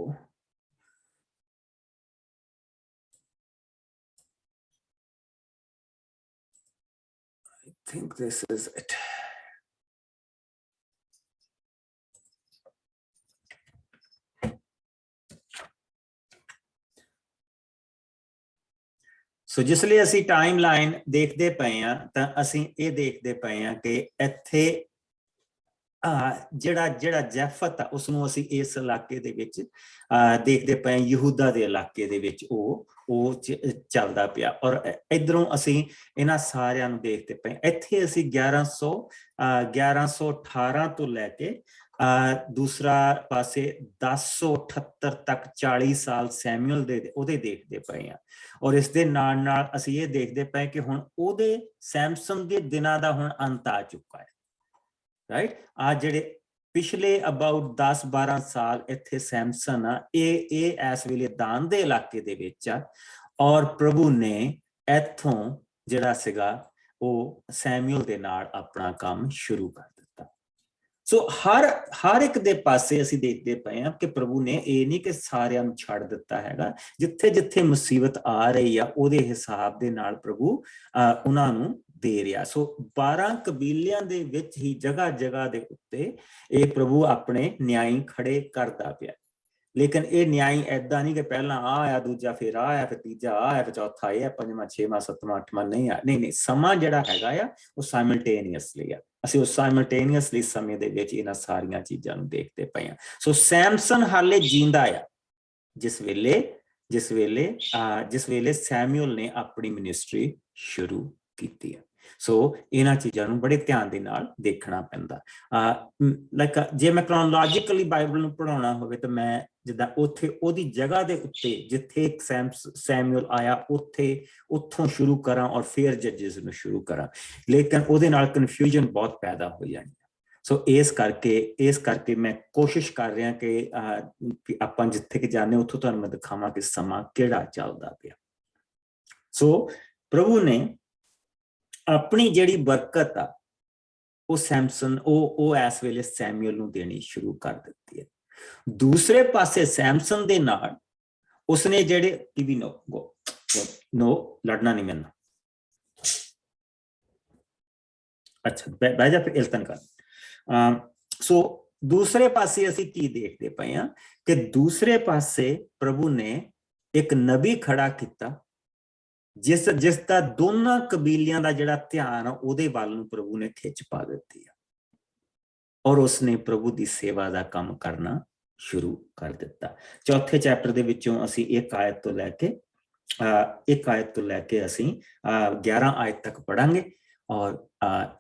I think this is it. ਸੋ ਜਿਸ ਲਈ ਅਸੀਂ ਟਾਈਮ ਲਾਈਨ ਦੇਖਦੇ ਪਏ ਹਾਂ ਤਾਂ ਅਸੀਂ ਇਹ ਦੇਖਦੇ ਪਏ ਹਾਂ ਕਿ ਇੱਥੇ ਜਿਹੜਾ ਜਿਹੜਾ ਜੈਫਤ ਆ ਉਸਨੂੰ ਅਸੀਂ ਇਸ ਇਲਾਕੇ ਦੇ ਵਿੱਚ ਦੇਖਦੇ ਪਏ, ਯਹੂਦਾ ਦੇ ਇਲਾਕੇ ਦੇ ਵਿੱਚ ਉਹ ਚੱਲਦਾ ਪਿਆ। ਔਰ ਇਧਰੋਂ ਅਸੀਂ ਇਹਨਾਂ ਸਾਰਿਆਂ ਨੂੰ ਦੇਖਦੇ ਪਏ। ਇੱਥੇ ਅਸੀਂ 1118 ਤੋਂ ਲੈ ਕੇ ਦੂਸਰਾ ਪਾਸੇ 1078 ਤੱਕ 40 ਸਾਲ ਸੈਮੂਅਲ ਦੇ ਉਹਦੇ ਦੇਖਦੇ ਪਏ ਆ। ਔਰ ਇਸ ਦੇ ਨਾਲ ਨਾਲ ਅਸੀਂ ਇਹ ਦੇਖਦੇ ਪਏ ਕਿ ਹੁਣ ਉਹਦੇ ਸੈਮਸਨ ਦੇ ਦਿਨਾਂ ਦਾ ਹੁਣ ਅੰਤ ਆ ਚੁੱਕਾ ਹੈ, ਰਾਈਟ। ਆ ਜਿਹੜੇ ਪਿਛਲੇ ਅਬਾਊਟ 10-12 ਸਾਲ ਇੱਥੇ ਸੈਮਸਨ ਆ, ਇਹ ਇਸ ਵੇਲੇ ਦਾਨ ਦੇ ਇਲਾਕੇ ਦੇ ਵਿੱਚ ਆ। ਔਰ ਪ੍ਰਭੂ ਨੇ ਇੱਥੋਂ ਜਿਹੜਾ ਸੀਗਾ ਉਹ ਸੈਮੂਅਲ ਦੇ ਨਾਲ ਆਪਣਾ ਕੰਮ ਸ਼ੁਰੂ ਕਰ ਦਿੱਤਾ। ਸੋ ਹਰ ਇੱਕ ਦੇ ਪਾਸੇ ਅਸੀਂ ਦੇਖਦੇ ਪਏ ਹਾਂ ਕਿ ਪ੍ਰਭੂ ਨੇ ਇਹ ਨਹੀਂ ਕਿ ਸਾਰਿਆਂ ਨੂੰ ਛੱਡ ਦਿੱਤਾ ਹੈਗਾ। ਜਿੱਥੇ ਜਿੱਥੇ ਮੁਸੀਬਤ ਆ ਰਹੀ ਆ ਉਹਦੇ ਹਿਸਾਬ ਦੇ ਨਾਲ ਪ੍ਰਭੂ ਉਹਨਾਂ ਨੂੰ ਦੇ ਰਿਹਾ। ਸੋ 12 ਕਬੀਲਿਆਂ ਦੇ ਵਿੱਚ ਹੀ ਜਗ੍ਹਾ ਜਗ੍ਹਾ ਦੇ ਉੱਤੇ ਇਹ ਪ੍ਰਭੂ ਆਪਣੇ ਨਿਆਈ ਖੜੇ ਕਰਦਾ ਪਿਆ। ਲੇਕਿਨ ਇਹ ਨਿਆਈ ਏਦਾਂ ਨਹੀਂ ਕਿ ਪਹਿਲਾਂ ਆ ਆਇਆ, ਦੂਜਾ ਫਿਰ ਆ ਆਇਆ, ਫਿਰ ਤੀਜਾ ਆ ਆਇਆ, ਫਿਰ ਚੌਥਾ ਆਇਆ, ਪੰਜਵਾਂ, ਛੇਵਾਂ, ਸੱਤਵਾਂ, ਅੱਠਵਾਂ ਨਹੀਂ ਆ। ਨਹੀਂ, ਸਮਾਂ ਜਿਹੜਾ ਹੈਗਾ ਆ ਉਹ ਸਾਈਮਲਟੇਨੀਅਸਲੀ ਆ। ਅਸੀਂ ਉਸ ਸਾਈਮਲਟੇਨੀਅਸਲੀ ਸਮੇਂ ਦੇ ਵਿੱਚ ਇਹਨਾਂ ਸਾਰੀਆਂ ਚੀਜ਼ਾਂ ਨੂੰ ਦੇਖਦੇ ਪਏ ਹਾਂ। ਸੋ ਸੈਮਸਨ ਹਾਲੇ ਜਿੰਦਾ ਆ ਜਿਸ ਵੇਲੇ ਸੈਮੂਅਲ ਨੇ ਆਪਣੀ ਮਿਨਿਸਟਰੀ ਸ਼ੁਰੂ ਕੀਤੀ ਹੈ। ਸੋ ਇਹਨਾਂ ਚੀਜ਼ਾਂ ਨੂੰ ਬੜੇ ਧਿਆਨ ਦੇ ਨਾਲ ਦੇਖਣਾ ਪੈਂਦਾ। ਲਾਈਕ ਜੇ ਮੈਂ ਕ੍ਰੋਨੋਲੋਜੀਕਲੀ ਬਾਈਬਲ ਨੂੰ ਪੜ੍ਹਾਉਣਾ ਹੋਵੇ ਤਾਂ ਮੈਂ ਜਿੱਦਾਂ ਉੱਥੇ ਉਹਦੀ ਜਗ੍ਹਾ ਦੇ ਉੱਤੇ ਜਿੱਥੇ ਸੈਮੂਅਲ ਆਇਆ ਉੱਥੋਂ ਸ਼ੁਰੂ ਕਰਾਂ ਔਰ ਫਿਰ ਜੱਜਸ ਨੂੰ ਸ਼ੁਰੂ ਕਰਾਂ, ਲੇਕਿਨ ਉਹਦੇ ਨਾਲ ਕਨਫਿਊਜ਼ਨ ਬਹੁਤ ਪੈਦਾ ਹੋ ਜਾਣੀ। ਸੋ ਇਸ ਕਰਕੇ ਮੈਂ ਕੋਸ਼ਿਸ਼ ਕਰ ਰਿਹਾ ਕਿ ਆਪਾਂ ਜਿੱਥੇ ਕਿ ਜਾਂਦੇ ਉੱਥੋਂ ਤੁਹਾਨੂੰ ਮੈਂ ਦਿਖਾਵਾਂ ਕਿ ਸਮਾਂ ਕਿਹੜਾ ਚੱਲਦਾ ਪਿਆ। ਸੋ ਪ੍ਰਭੂ ਨੇ ਆਪਣੀ ਜਿਹੜੀ ਬਰਕਤ ਆ ਉਹ ਸੈਮਸਨ ਉਹ ਇਸ ਵੇਲੇ ਸੈਮੂਅਲ ਨੂੰ ਦੇਣੀ ਸ਼ੁਰੂ ਕਰ ਦਿੱਤੀ ਹੈ। ਦੂਸਰੇ ਪਾਸੇ ਸੈਮਸਨ ਦੇ ਨਾਲ ਉਸਨੇ ਜਿਹੜੇ ਟੀਵੀ ਨੋ ਲੜਨਾ ਨਹੀਂ ਮੈਨੂੰ, ਅੱਛਾ ਬਹਿ ਜਾ ਫਿਰ ਇਲਤਨ ਕਰ। ਸੋ ਦੂਸਰੇ ਪਾਸੇ ਅਸੀਂ ਕੀ ਦੇਖਦੇ ਪਏ ਹਾਂ ਕਿ ਦੂਸਰੇ ਪਾਸੇ ਪ੍ਰਭੂ ਨੇ ਇੱਕ ਨਬੀ ਖੜਾ ਕੀਤਾ ਜਿਸ ਦਾ ਦੋਨਾਂ ਕਬੀਲਿਆਂ ਦਾ ਜਿਹੜਾ ਧਿਆਨ ਉਹਦੇ ਵੱਲ ਨੂੰ ਪ੍ਰਭੂ ਨੇ ਖਿੱਚ ਪਾ ਦਿੱਤੀ ਆ। ਔਰ ਉਸਨੇ ਪ੍ਰਭੂ ਦੀ ਸੇਵਾ ਦਾ ਕੰਮ ਕਰਨਾ ਸ਼ੁਰੂ ਕਰ ਦਿੱਤਾ। ਚੌਥੇ ਚੈਪਟਰ ਦੇ ਵਿੱਚੋਂ ਅਸੀਂ ਇੱਕ ਆਇਤ ਤੋਂ ਲੈ ਕੇ ਅਸੀਂ 11 ਆਇਤ ਤੱਕ ਪੜਾਂਗੇ। ਔਰ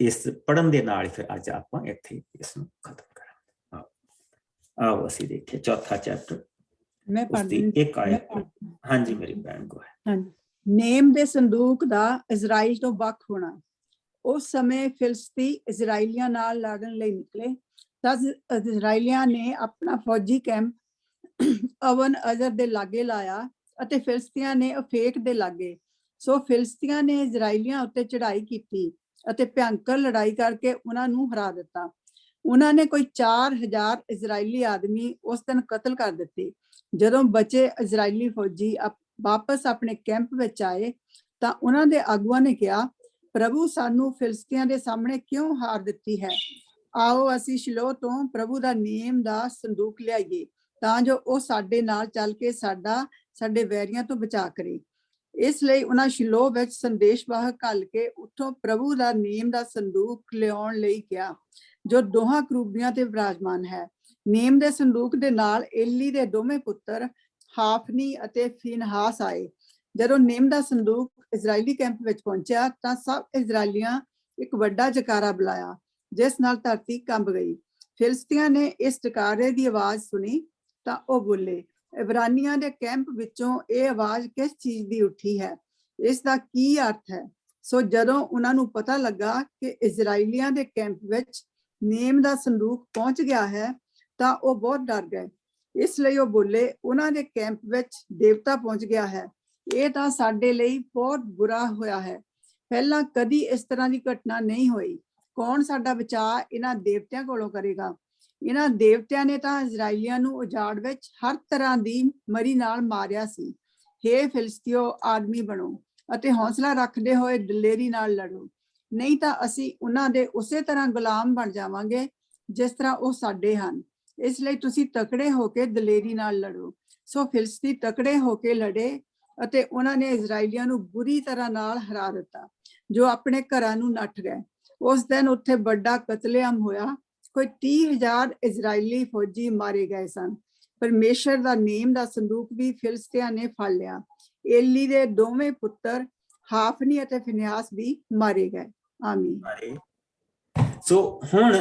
ਇਸ ਪੜਨ ਦੇ ਨਾਲ ਫਿਰ ਅੱਜ ਆਪਾਂ ਇੱਥੇ ਇਸ ਨੂੰ ਖਤਮ ਕਰਾਂਗੇ। ਆਓ ਅਸੀਂ ਦੇਖੀਏ ਚੌਥਾ ਚੈਪਟਰ। ਮੈਂ ਪੜ੍ਹਦੀ ਇੱਕ ਆਇਤ। ਹਾਂਜੀ ਮੇਰੀ ਭੈਣ ਕੋ ਹੈ। ਹਾਂਜੀ। ਨੇਮ ਦੇ ਸੰਦੂਕ ਦਾ ਇਜ਼ਰਾਈਲ ਤੋਂ ਵੱਖ ਹੋਣਾ। ਉਸ ਸਮੇਂ ਫਿਲਸਤੀ ਇਜ਼ਰਾਈਲੀਆਂ ਨਾਲ ਲੜਨ ਲਈ ਨਿਕਲੇ। ਤਦ ਇਜ਼ਰਾਈਲੀਆਂ ਨੇ ਆਪਣਾ ਫੌਜੀ ਕੈਂਪ ਅਵਨ ਅਜ਼ਰ ਦੇ ਲਾਗੇ ਲਾਇਆ ਅਤੇ ਫਿਲਸਤੀਆਂ ਨੇ ਅਫੇਕ ਦੇ ਲਾਗੇ। ਸੋ ਫਿਲਸਤੀਆਂ ਨੇ ਇਜ਼ਰਾਈਲੀਆਂ ਉੱਤੇ ਚੜ੍ਹਾਈ ਕੀਤੀ ਅਤੇ ਭਿਅੰਕਰ ਲੜਾਈ ਕਰਕੇ ਉਹਨਾਂ ਨੂੰ ਹਰਾ ਦਿੱਤਾ। ਉਹਨਾਂ ਨੇ ਕੋਈ 4000 ਇਜ਼ਰਾਈਲੀ ਆਦਮੀ ਉਸ ਦਿਨ ਕਤਲ ਕਰ ਦਿੱਤੇ। ਜਦੋਂ ਬਚੇ ਇਜ਼ਰਾਈਲੀ ਫੌਜੀ ਵਾਪਸ ਆਪਣੇ ਕੈਂਪ ਵਿੱਚ ਆਏ ਤਾਂ ਉਹਨਾਂ ਦੇ ਆਗੂਆਂ ਨੇ ਕਿਹਾ, ਪ੍ਰਭੂ ਸਾਨੂੰ ਫਿਲਸਤੀਆਂ ਦੇ ਸਾਹਮਣੇ ਕਿਉਂ ਹਾਰ ਦਿੱਤੀ ਹੈ? ਆਓ ਅਸੀਂ ਸ਼ਿਲੋਹ ਤੋਂ ਪ੍ਰਭੂ ਦਾ ਨੇਮ ਦਾ ਸੰਦੂਕ ਲਿਆਈਏ ਤਾਂ ਜੋ ਉਹ ਸਾਡੇ ਨਾਲ ਚੱਲ ਕੇ ਸਾਡੇ ਵੈਰੀਆਂ ਤੋਂ ਬਚਾ ਕਰੇ। ਇਸ ਲਈ ਉਹਨਾਂ ਸ਼ਿਲੋਹ ਵਿੱਚ ਸੰਦੇਸ਼ਵਾਹਕ ਘੱਲ ਕੇ ਉੱਥੋਂ ਪ੍ਰਭੂ ਦਾ ਨੇਮ ਦਾ ਸੰਦੂਕ ਲਿਆਉਣ ਲਈ ਕਿਹਾ ਜੋ ਦੋਹਾਂ ਕਰੂਬੀਆਂ ਤੇ ਵਿਰਾਜਮਾਨ ਹੈ। ਨੇਮ ਦੇ ਸੰਦੂਕ ਦੇ ਨਾਲ ਏਲੀ ਦੇ ਦੋਵੇਂ ਪੁੱਤਰ ਹਾਫਨੀ ਅਤੇ ਫਿਨਹਾਸ ਆਏ। ਜਦੋਂ ਨੇਮ ਦਾ ਸੰਦੂਕ ਇਜ਼ਰਾਈਲੀ ਕੈਂਪ ਵਿੱਚ ਪਹੁੰਚਿਆ ਤਾਂ ਸਭ ਇਜ਼ਰਾਈਲੀਆਂ ਇੱਕ ਵੱਡਾ ਜਕਾਰਾ ਬੁਲਾਇਆ ਜਿਸ ਨਾਲ ਧਰਤੀ ਕੰਬ ਗਈ। ਫਿਲਸਤੀਆਂ ਨੇ ਇਸ ਜਕਾਰੇ ਦੀ ਆਵਾਜ਼ ਸੁਣੀ ਤਾਂ ਉਹ ਬੋਲੇ, ਇਬਰਾਨੀਆਂ ਦੇ ਕੈਂਪ ਵਿੱਚੋਂ ਇਹ ਆਵਾਜ਼ ਕਿਸ ਚੀਜ਼ ਦੀ ਉੱਠੀ ਹੈ? ਇਸ ਦਾ ਕੀ ਅਰਥ ਹੈ? ਸੋ ਜਦੋਂ ਉਹਨਾਂ ਨੂੰ ਪਤਾ ਲੱਗਾ ਕਿ ਇਜ਼ਰਾਈਲੀਆਂ ਦੇ ਕੈਂਪ ਵਿੱਚ ਨੇਮ ਦਾ ਸੰਦੂਕ ਪਹੁੰਚ ਗਿਆ ਹੈ ਤਾਂ ਉਹ ਬਹੁਤ ਡਰ ਗਏ। ਇਸ ਲਈ ਉਹ ਬੋਲੇ, ਉਹਨਾਂ ਦੇ ਕੈਂਪ ਵਿੱਚ ਦੇਵਤਾ ਪਹੁੰਚ ਗਿਆ ਹੈ। ਇਹ ਤਾਂ ਸਾਡੇ ਲਈ ਬਹੁਤ ਬੁਰਾ ਹੋਇਆ ਹੈ। ਪਹਿਲਾਂ ਕਦੀ ਇਸ ਤਰ੍ਹਾਂ ਦੀ ਘਟਨਾ ਨਹੀਂ ਹੋਈ। ਕੌਣ ਸਾਡਾ ਬਚਾਅ ਇਹਨਾਂ ਦੇਵਤਿਆਂ ਕੋਲੋਂ ਕਰੇਗਾ? ਇਹਨਾਂ ਦੇਵਤਿਆਂ ਨੇ ਤਾਂ ਇਜ਼ਰਾਈਲੀਆਂ ਨੂੰ ਉਜਾੜ ਵਿੱਚ ਹਰ ਤਰ੍ਹਾਂ ਦੀ ਮਰੀ ਨਾਲ ਮਾਰਿਆ ਸੀ। ਹੇ ਫਿਲਸਤੀਓ, ਆਦਮੀ ਬਣੋ ਅਤੇ ਹੌਸਲਾ ਰੱਖਦੇ ਹੋਏ ਦਲੇਰੀ ਨਾਲ ਲੜੋ, ਨਹੀਂ ਤਾਂ ਅਸੀਂ ਉਹਨਾਂ ਦੇ ਉਸੇ ਤਰ੍ਹਾਂ ਗੁਲਾਮ ਬਣ ਜਾਵਾਂਗੇ ਜਿਸ ਤਰ੍ਹਾਂ ਉਹ ਸਾਡੇ ਹਨ। ਇਸ ਲਈ ਤੁਸੀਂ ਤਕੜੇ ਹੋ ਕੇ ਦਲੇਰੀ ਨਾਲ ਲੜੋ। ਸੋ ਫਿਲਸਤੀ ਤਕੜੇ ਹੋ ਕੇ ਲੜੇ ਅਤੇ ਉਹਨਾਂ ਨੇ ਇਜ਼ਰਾਈਲੀਆਂ ਨੂੰ ਬੁਰੀ ਤਰ੍ਹਾਂ ਨਾਲ ਹਰਾ ਦਿੱਤਾ ਜੋ ਆਪਣੇ ਘਰਾਂ ਨੂੰ ਨੱਠ ਗਏ। ਉਸ ਦਿਨ ਉੱਥੇ ਵੱਡਾ ਕਤਲੇਆਮ ਹੋਇਆ। ਕੋਈ 30,000 ਇਜ਼ਰਾਈਲੀ ਫੌਜੀ ਮਾਰੇ ਗਏ ਸਨ। ਪਰਮੇਸ਼ਰ ਦਾ ਨੇਮ ਦਾ ਸੰਦੂਕ ਵੀ ਫਿਲਿਸਤੀਆਂ ਨੇ ਫੜ ਲਿਆ। ਏਲੀ ਦੇ ਦੋਵੇਂ ਪੁੱਤਰ ਹਾਫਨੀ ਅਤੇ ਫਿਨਿਹਾਸ ਵੀ ਮਾਰੇ ਗਏ। ਆਮੀਨ। ਸੋ ਹੁਣ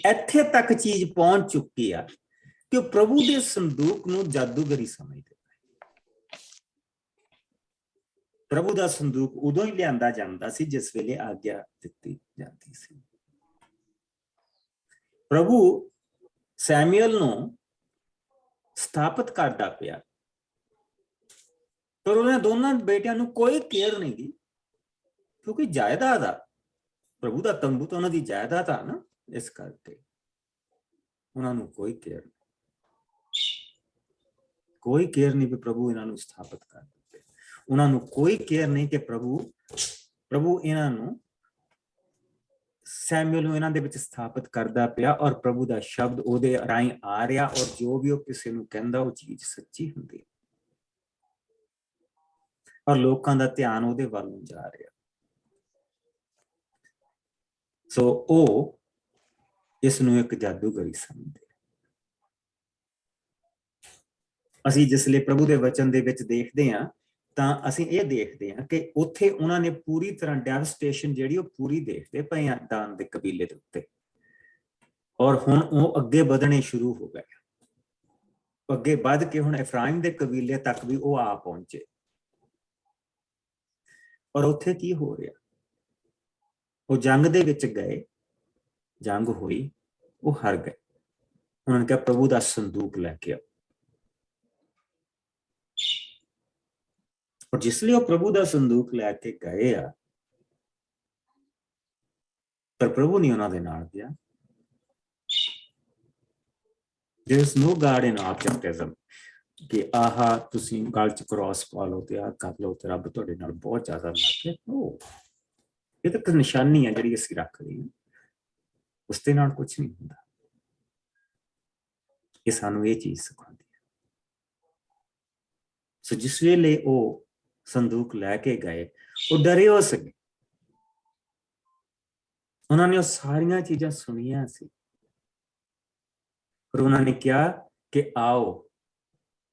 ਇੱਥੇ ਤੱਕ ਚੀਜ਼ ਪਹੁੰਚ ਚੁੱਕੀ ਆ ਕਿ ਉਹ ਪ੍ਰਭੂ ਦੇ ਸੰਦੂਕ ਨੂੰ ਜਾਦੂਗਰੀ ਸਮਝਦੇ। ਪ੍ਰਭੂ ਦਾ ਸੰਦੂਕ ਉਦੋਂ ਹੀ ਲਿਆਂਦਾ ਜਾਂਦਾ ਸੀ ਜਿਸ ਵੇਲੇ ਆਗਿਆ ਦਿੱਤੀ ਜਾਂਦੀ ਸੀ। ਪ੍ਰਭੂ ਸੈਮੂਅਲ ਨੂੰ ਸਥਾਪਿਤ ਕਰਦਾ ਪਿਆ, ਪਰ ਉਹਨਾਂ ਦੋਨਾਂ ਬੇਟਿਆਂ ਨੂੰ ਕੋਈ ਕੇਅਰ ਨਹੀਂ ਦੀ, ਕਿਉਂਕਿ ਜਾਇਦਾਦ ਆ, ਪ੍ਰਭੂ ਦਾ ਤੰਬੂ ਤਾਂ ਉਹਨਾਂ ਦੀ ਜਾਇਦਾਦ ਆ ਨਾ, ਇਸ ਕਰਕੇ ਉਹਨਾਂ ਨੂੰ ਕੋਈ ਕੇਅਰ ਨਹੀਂ ਵੀ ਪ੍ਰਭੂ ਇਹਨਾਂ ਨੂੰ ਸਥਾਪਿਤ ਕਰ ਦਿੱਤੇ। ਉਹਨਾਂ ਨੂੰ ਕੋਈ ਕੇਅਰ ਨਹੀਂ ਕਿ ਪ੍ਰਭੂ ਇਹਨਾਂ ਨੂੰ ਸੈਮੂਅਲ ਨੂੰ ਇਹਨਾਂ ਦੇ ਵਿੱਚ ਸਥਾਪਿਤ ਕਰਦਾ ਪਿਆ, ਔਰ ਪ੍ਰਭੂ ਦਾ ਸ਼ਬਦ ਉਹਦੇ ਰਾਹੀਂ ਆ ਰਿਹਾ, ਔਰ ਜੋ ਵੀ ਉਹ ਕਿਸੇ ਨੂੰ ਕਹਿੰਦਾ ਉਹ ਚੀਜ਼ ਸੱਚੀ ਹੁੰਦੀ, ਔਰ ਲੋਕਾਂ ਦਾ ਧਿਆਨ ਉਹਦੇ ਵੱਲ ਨੂੰ ਜਾ ਰਿਹਾ। ਸੋ ਉਹ ਇਸ ਨੂੰ ਇੱਕ ਜਾਦੂਗਰੀ ਸਮਝਦੇ। ਅਸੀਂ ਜਿਸਲੇ ਪ੍ਰਭੂ ਦੇ ਵਚਨ ਦੇ ਵਿੱਚ ਦੇਖਦੇ ਹਾਂ ਤਾਂ ਅਸੀਂ ਇਹ ਦੇਖਦੇ ਹਾਂ ਕਿ ਉੱਥੇ ਉਹਨਾਂ ਨੇ ਪੂਰੀ ਤਰ੍ਹਾਂ ਡੈਵਸਟੇਸ਼ਨ ਜਿਹੜੀ ਉਹ ਪੂਰੀ ਦੇਖਦੇ ਪਏ ਆ ਦਾਨ ਦੇ ਕਬੀਲੇ ਦੇ ਉੱਤੇ, ਔਰ ਹੁਣ ਉਹ ਅੱਗੇ ਵਧਣੇ ਸ਼ੁਰੂ ਹੋ ਗਏ। ਅੱਗੇ ਵੱਧ ਕੇ ਹੁਣ ਇਫਰਾਇਮ ਦੇ ਕਬੀਲੇ ਤੱਕ ਵੀ ਉਹ ਆ ਪਹੁੰਚੇ। ਔਰ ਉੱਥੇ ਕੀ ਹੋ ਰਿਹਾ, ਉਹ ਜੰਗ ਦੇ ਵਿੱਚ ਗਏ, ਜੰਗ ਹੋਈ, ਉਹ ਹਾਰ ਗਏ। ਉਹਨਾਂ ਨੇ ਕਿਹਾ ਪ੍ਰਭੂ ਦਾ ਸੰਦੂਕ ਲੈ ਕੇ ਆਓ। ਔਰ ਜਿਸ ਲਈ ਉਹ ਪ੍ਰਭੂ ਦਾ ਸੰਦੂਕ ਲੈ ਕੇ ਗਏ ਆ, ਪਰ ਪ੍ਰਭੂ ਨੇ ਉਹਨਾਂ ਦੇ ਨਾਲ ਗਿਆ। There is no God in objectivism ਕਿ ਆਹਾ ਤੁਸੀਂ ਗਲ ਚ ਕ੍ਰਾਸ ਪਾ ਲਓ ਤੇ ਆਹ ਕਰ ਲਓ ਤੇ ਰੱਬ ਤੁਹਾਡੇ ਨਾਲ ਬਹੁਤ ਜ਼ਿਆਦਾ ਲੱਗ ਗਿਆ। ਇਹ ਤਾਂ ਇੱਕ ਨਿਸ਼ਾਨੀ ਹੈ ਜਿਹੜੀ ਅਸੀਂ ਰੱਖ ਲਈ, ਉਸ ਦੇ ਨਾਲ ਕੁਛ ਨਹੀਂ ਹੁੰਦਾ। ਇਹ ਸਾਨੂੰ ਇਹ ਚੀਜ਼ ਸਿਖਾਉਂਦੀ ਹੈ। ਸੋ ਜਿਸ ਵੇਲੇ ਉਹ ਸੰਦੂਕ ਲੈ ਕੇ ਗਏ, ਉਹ ਡਰੇ ਹੋ ਸਕੇ। ਉਹਨਾਂ ਨੇ ਉਹ ਸਾਰੀਆਂ ਚੀਜ਼ਾਂ ਸੁਣੀਆਂ ਸੀ, ਪਰ ਉਹਨਾਂ ਨੇ ਕਿਹਾ ਕਿ ਆਓ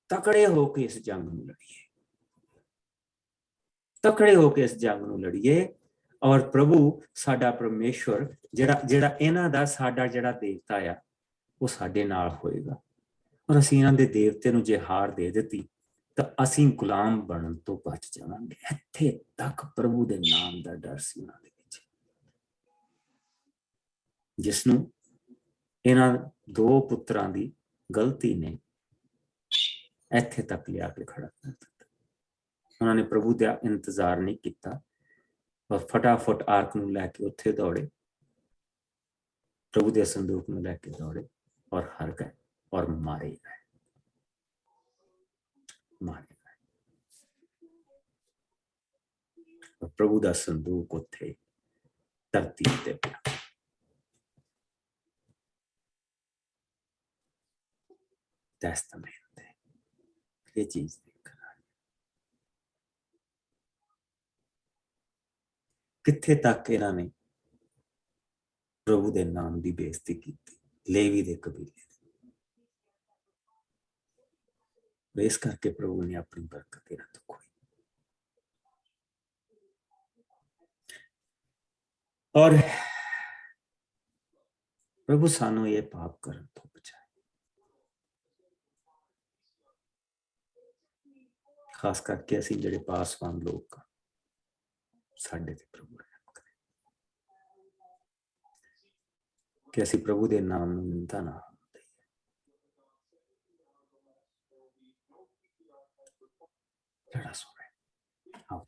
ਤਕੜੇ ਹੋ ਕੇ ਇਸ ਜੰਗ ਨੂੰ ਲੜੀਏ, ਤਕੜੇ ਹੋ ਕੇ ਇਸ ਜੰਗ ਨੂੰ ਲੜੀਏ। ਔਰ ਪ੍ਰਭੂ ਸਾਡਾ ਪਰਮੇਸ਼ਵਰ ਜਿਹੜਾ ਇਹਨਾਂ ਦਾ ਸਾਡਾ ਜਿਹੜਾ ਦੇਵਤਾ ਆ, ਉਹ ਸਾਡੇ ਨਾਲ ਹੋਏਗਾ। ਔਰ ਅਸੀਂ ਇਹਨਾਂ ਦੇ ਦੇਵਤੇ ਨੂੰ ਜੇ ਹਾਰ ਦੇ ਦਿੱਤੀ ਤਾਂ ਅਸੀਂ ਗੁਲਾਮ ਬਣਨ ਤੋਂ ਬਚ ਜਾਵਾਂਗੇ। ਇੱਥੇ ਤੱਕ ਪ੍ਰਭੂ ਦੇ ਨਾਮ ਦਾ ਡਰ ਸੀ ਉਹਨਾਂ ਦੇ ਵਿੱਚ, ਜਿਸ ਨੂੰ ਇਹਨਾਂ ਦੋ ਪੁੱਤਰਾਂ ਦੀ ਗਲਤੀ ਨੇ ਇੱਥੇ ਤੱਕ ਲਿਆ ਕੇ ਖੜਾ ਕਰ ਦਿੱਤਾ। ਉਹਨਾਂ ਨੇ ਪ੍ਰਭੂ ਦਾ ਇੰਤਜ਼ਾਰ ਨਹੀਂ ਕੀਤਾ, ਔਰ ਫਟਾਫਟ ਆਰਕ ਨੂੰ ਲੈ ਕੇ ਉੱਥੇ ਦੌੜੇ, ਪ੍ਰਭੂ ਦੇ ਸੰਦੂਕ ਨੂੰ ਲੈ ਕੇ ਦੌੜੇ, ਔਰ ਹਾਰ ਗਏ ਔਰ ਮਾਰੇ ਗਏ। ਪ੍ਰਭੂ ਦਾ ਸੰਦੂਕ ਉੱਥੇ ਧਰਤੀ ਤੇ ਪਿਆ। ਟੈਸਟਾਮੈਂਟ ਇਹ ਚੀਜ਼ ਦੇਖਣਾ, ਕਿੱਥੇ ਤੱਕ ਇਹਨਾਂ ਨੇ ਪ੍ਰਭੂ ਦੇ ਨਾਮ ਦੀ ਬੇਇੱਜ਼ਤੀ ਕੀਤੀ, ਲੇਵੀ ਦੇ ਕਬੀਲੇ। ਇਸ ਕਰਕੇ ਪ੍ਰਭੂ ਨੇ ਆਪਣੀ ਬਰਕਤ ਇਹਨਾਂ ਤੋਂ ਖੋਈ। ਔਰ ਪ੍ਰਭੂ ਸਾਨੂੰ ਇਹ ਪਾਪ ਕਰਨ ਤੋਂ ਬਚਾਏ। ਖਾਸ ਕਰਕੇ ਅਸੀਂ ਜਿਹੜੇ ਪਾਸਵਾਨ ਲੋਕ, ਸਾਡੇ ਤੇ ਪ੍ਰਭੂ ਰਹਿਮ ਕਰੇ ਕਿ ਅਸੀਂ ਪ੍ਰਭੂ ਦੇ ਨਾਮ ਨੂੰ ਨਿੰਦਾ ਨਾ ਦਈਏ। ਜਿਹੜਾ ਸੁਣੇ ਆਓ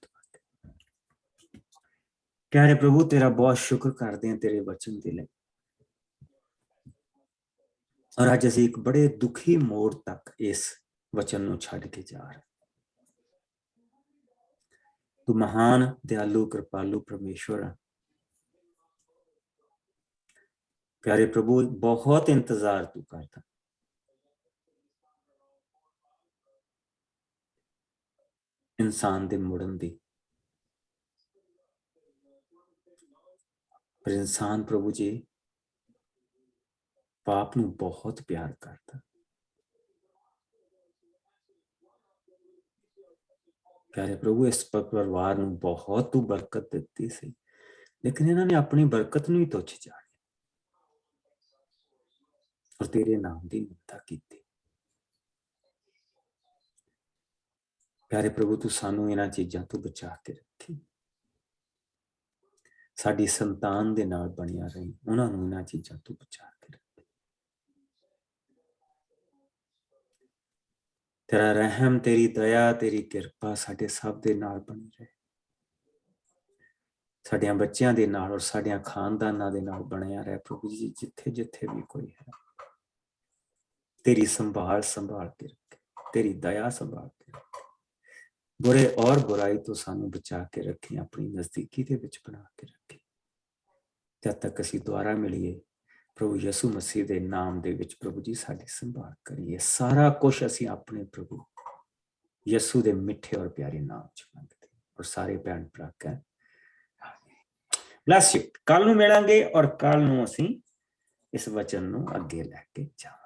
ਕਹਿ ਪ੍ਰਭੂ ਤੇਰਾ ਬਹੁਤ ਸ਼ੁਕਰ ਕਰਦੇ ਹਾਂ ਤੇਰੇ ਵਚਨ ਦੇ ਲਈ। ਔਰ ਅੱਜ ਅਸੀਂ ਇੱਕ ਬੜੇ ਦੁਖੀ ਮੋੜ ਤੱਕ ਇਸ ਵਚਨ ਨੂੰ ਛੱਡ ਕੇ ਜਾ ਰਹੇ। ਤੂੰ ਮਹਾਨ ਦਿਆਲੂ ਕਿਰਪਾਲੂ ਪਰਮੇਸ਼ਵਰ ਆ ਪਿਆਰੇ ਪ੍ਰਭੂ, ਬਹੁਤ ਇੰਤਜ਼ਾਰ ਤੂੰ ਕਰਦਾ। ਇਨਸਾਨ ਦੇ ਮੁੜਨ ਦੀ, ਪਰ ਇਨਸਾਨ ਪ੍ਰਭੂ ਜੀ ਪਾਪ ਨੂੰ ਬਹੁਤ ਪਿਆਰ ਕਰਦਾ। ਪਿਆਰੇ ਪ੍ਰਭੂ, ਇਸ ਪਰਿਵਾਰ ਨੂੰ ਬਹੁਤ ਤੂੰ ਬਰਕਤ ਦਿੱਤੀ ਸੀ, ਲੇਕਿਨ ਇਹਨਾਂ ਨੇ ਆਪਣੀ ਬਰਕਤ ਨੂੰ ਹੀ ਤੁੱਛ ਜਾਣਿਆ ਔਰ ਤੇਰੇ ਨਾਮ ਦੀ ਨਿੰਦਾ ਕੀਤੀ। ਪਿਆਰੇ ਪ੍ਰਭੂ, ਤੂੰ ਸਾਨੂੰ ਇਹਨਾਂ ਚੀਜ਼ਾਂ ਤੋਂ ਬਚਾ ਕੇ ਰੱਖੀ। ਸਾਡੀ ਸੰਤਾਨ ਦੇ ਨਾਲ ਬਣਿਆ ਰਹੀ, ਉਹਨਾਂ ਨੂੰ ਇਹਨਾਂ ਚੀਜ਼ਾਂ ਤੋਂ ਬਚਾ ਕੇ ਰੱਖੀ। ਤੇਰਾ ਰਹਿਮ, ਤੇਰੀ ਦਇਆ, ਤੇਰੀ ਕਿਰਪਾ ਸਾਡੇ ਸਭ ਦੇ ਨਾਲ ਬਣੀ ਰਹੇ। ਸਾਡਿਆਂ ਬੱਚਿਆਂ ਦੇ ਨਾਲ ਔਰ ਸਾਡਿਆਂ ਖਾਨਦਾਨਾਂ ਦੇ ਨਾਲ ਬਣਿਆ ਰਹੇ ਪ੍ਰਭੂ ਜੀ। ਜਿੱਥੇ ਜਿੱਥੇ ਵੀ ਕੋਈ ਹੈ, ਤੇਰੀ ਸੰਭਾਲ ਕੇ ਰੱਖੇ, ਤੇਰੀ ਦਇਆ ਸੰਭਾਲ ਕੇ ਰੱਖੇ। ਬੁਰੇ ਔਰ ਬੁਰਾਈ ਤੋਂ ਸਾਨੂੰ ਬਚਾ ਕੇ ਰੱਖੀ, ਆਪਣੀ ਨਜ਼ਦੀਕੀ ਦੇ ਵਿੱਚ ਬਣਾ ਕੇ ਰੱਖੀ। ਜਦ ਤੱਕ ਅਸੀਂ ਦੁਆਰਾ ਮਿਲੀਏ ਪ੍ਰਭੂ ਯਿਸੂ ਮਸੀਹ ਦੇ ਨਾਮ ਦੇ ਵਿੱਚ ਪ੍ਰਭੂ ਜੀ ਸਾਡੀ ਸੰਭਾਲ ਕਰੀਏ। ਸਾਰਾ ਕੁਝ ਅਸੀਂ ਆਪਣੇ ਪ੍ਰਭੂ ਯਿਸੂ ਦੇ ਮਿੱਠੇ ਔਰ ਪਿਆਰੇ ਨਾਮ ਚ ਮੰਗਦੇ ਔਰ ਸਾਰੇ ਭੈਣ ਭਰਾ ਕਹਿਣ ਬਲੈਸ ਯੂ। ਕੱਲ ਨੂੰ ਮਿਲਾਂਗੇ ਔਰ ਕੱਲ ਨੂੰ ਅਸੀਂ ਇਸ ਵਚਨ ਨੂੰ ਅੱਗੇ ਲੈ ਕੇ ਜਾਵਾਂਗੇ।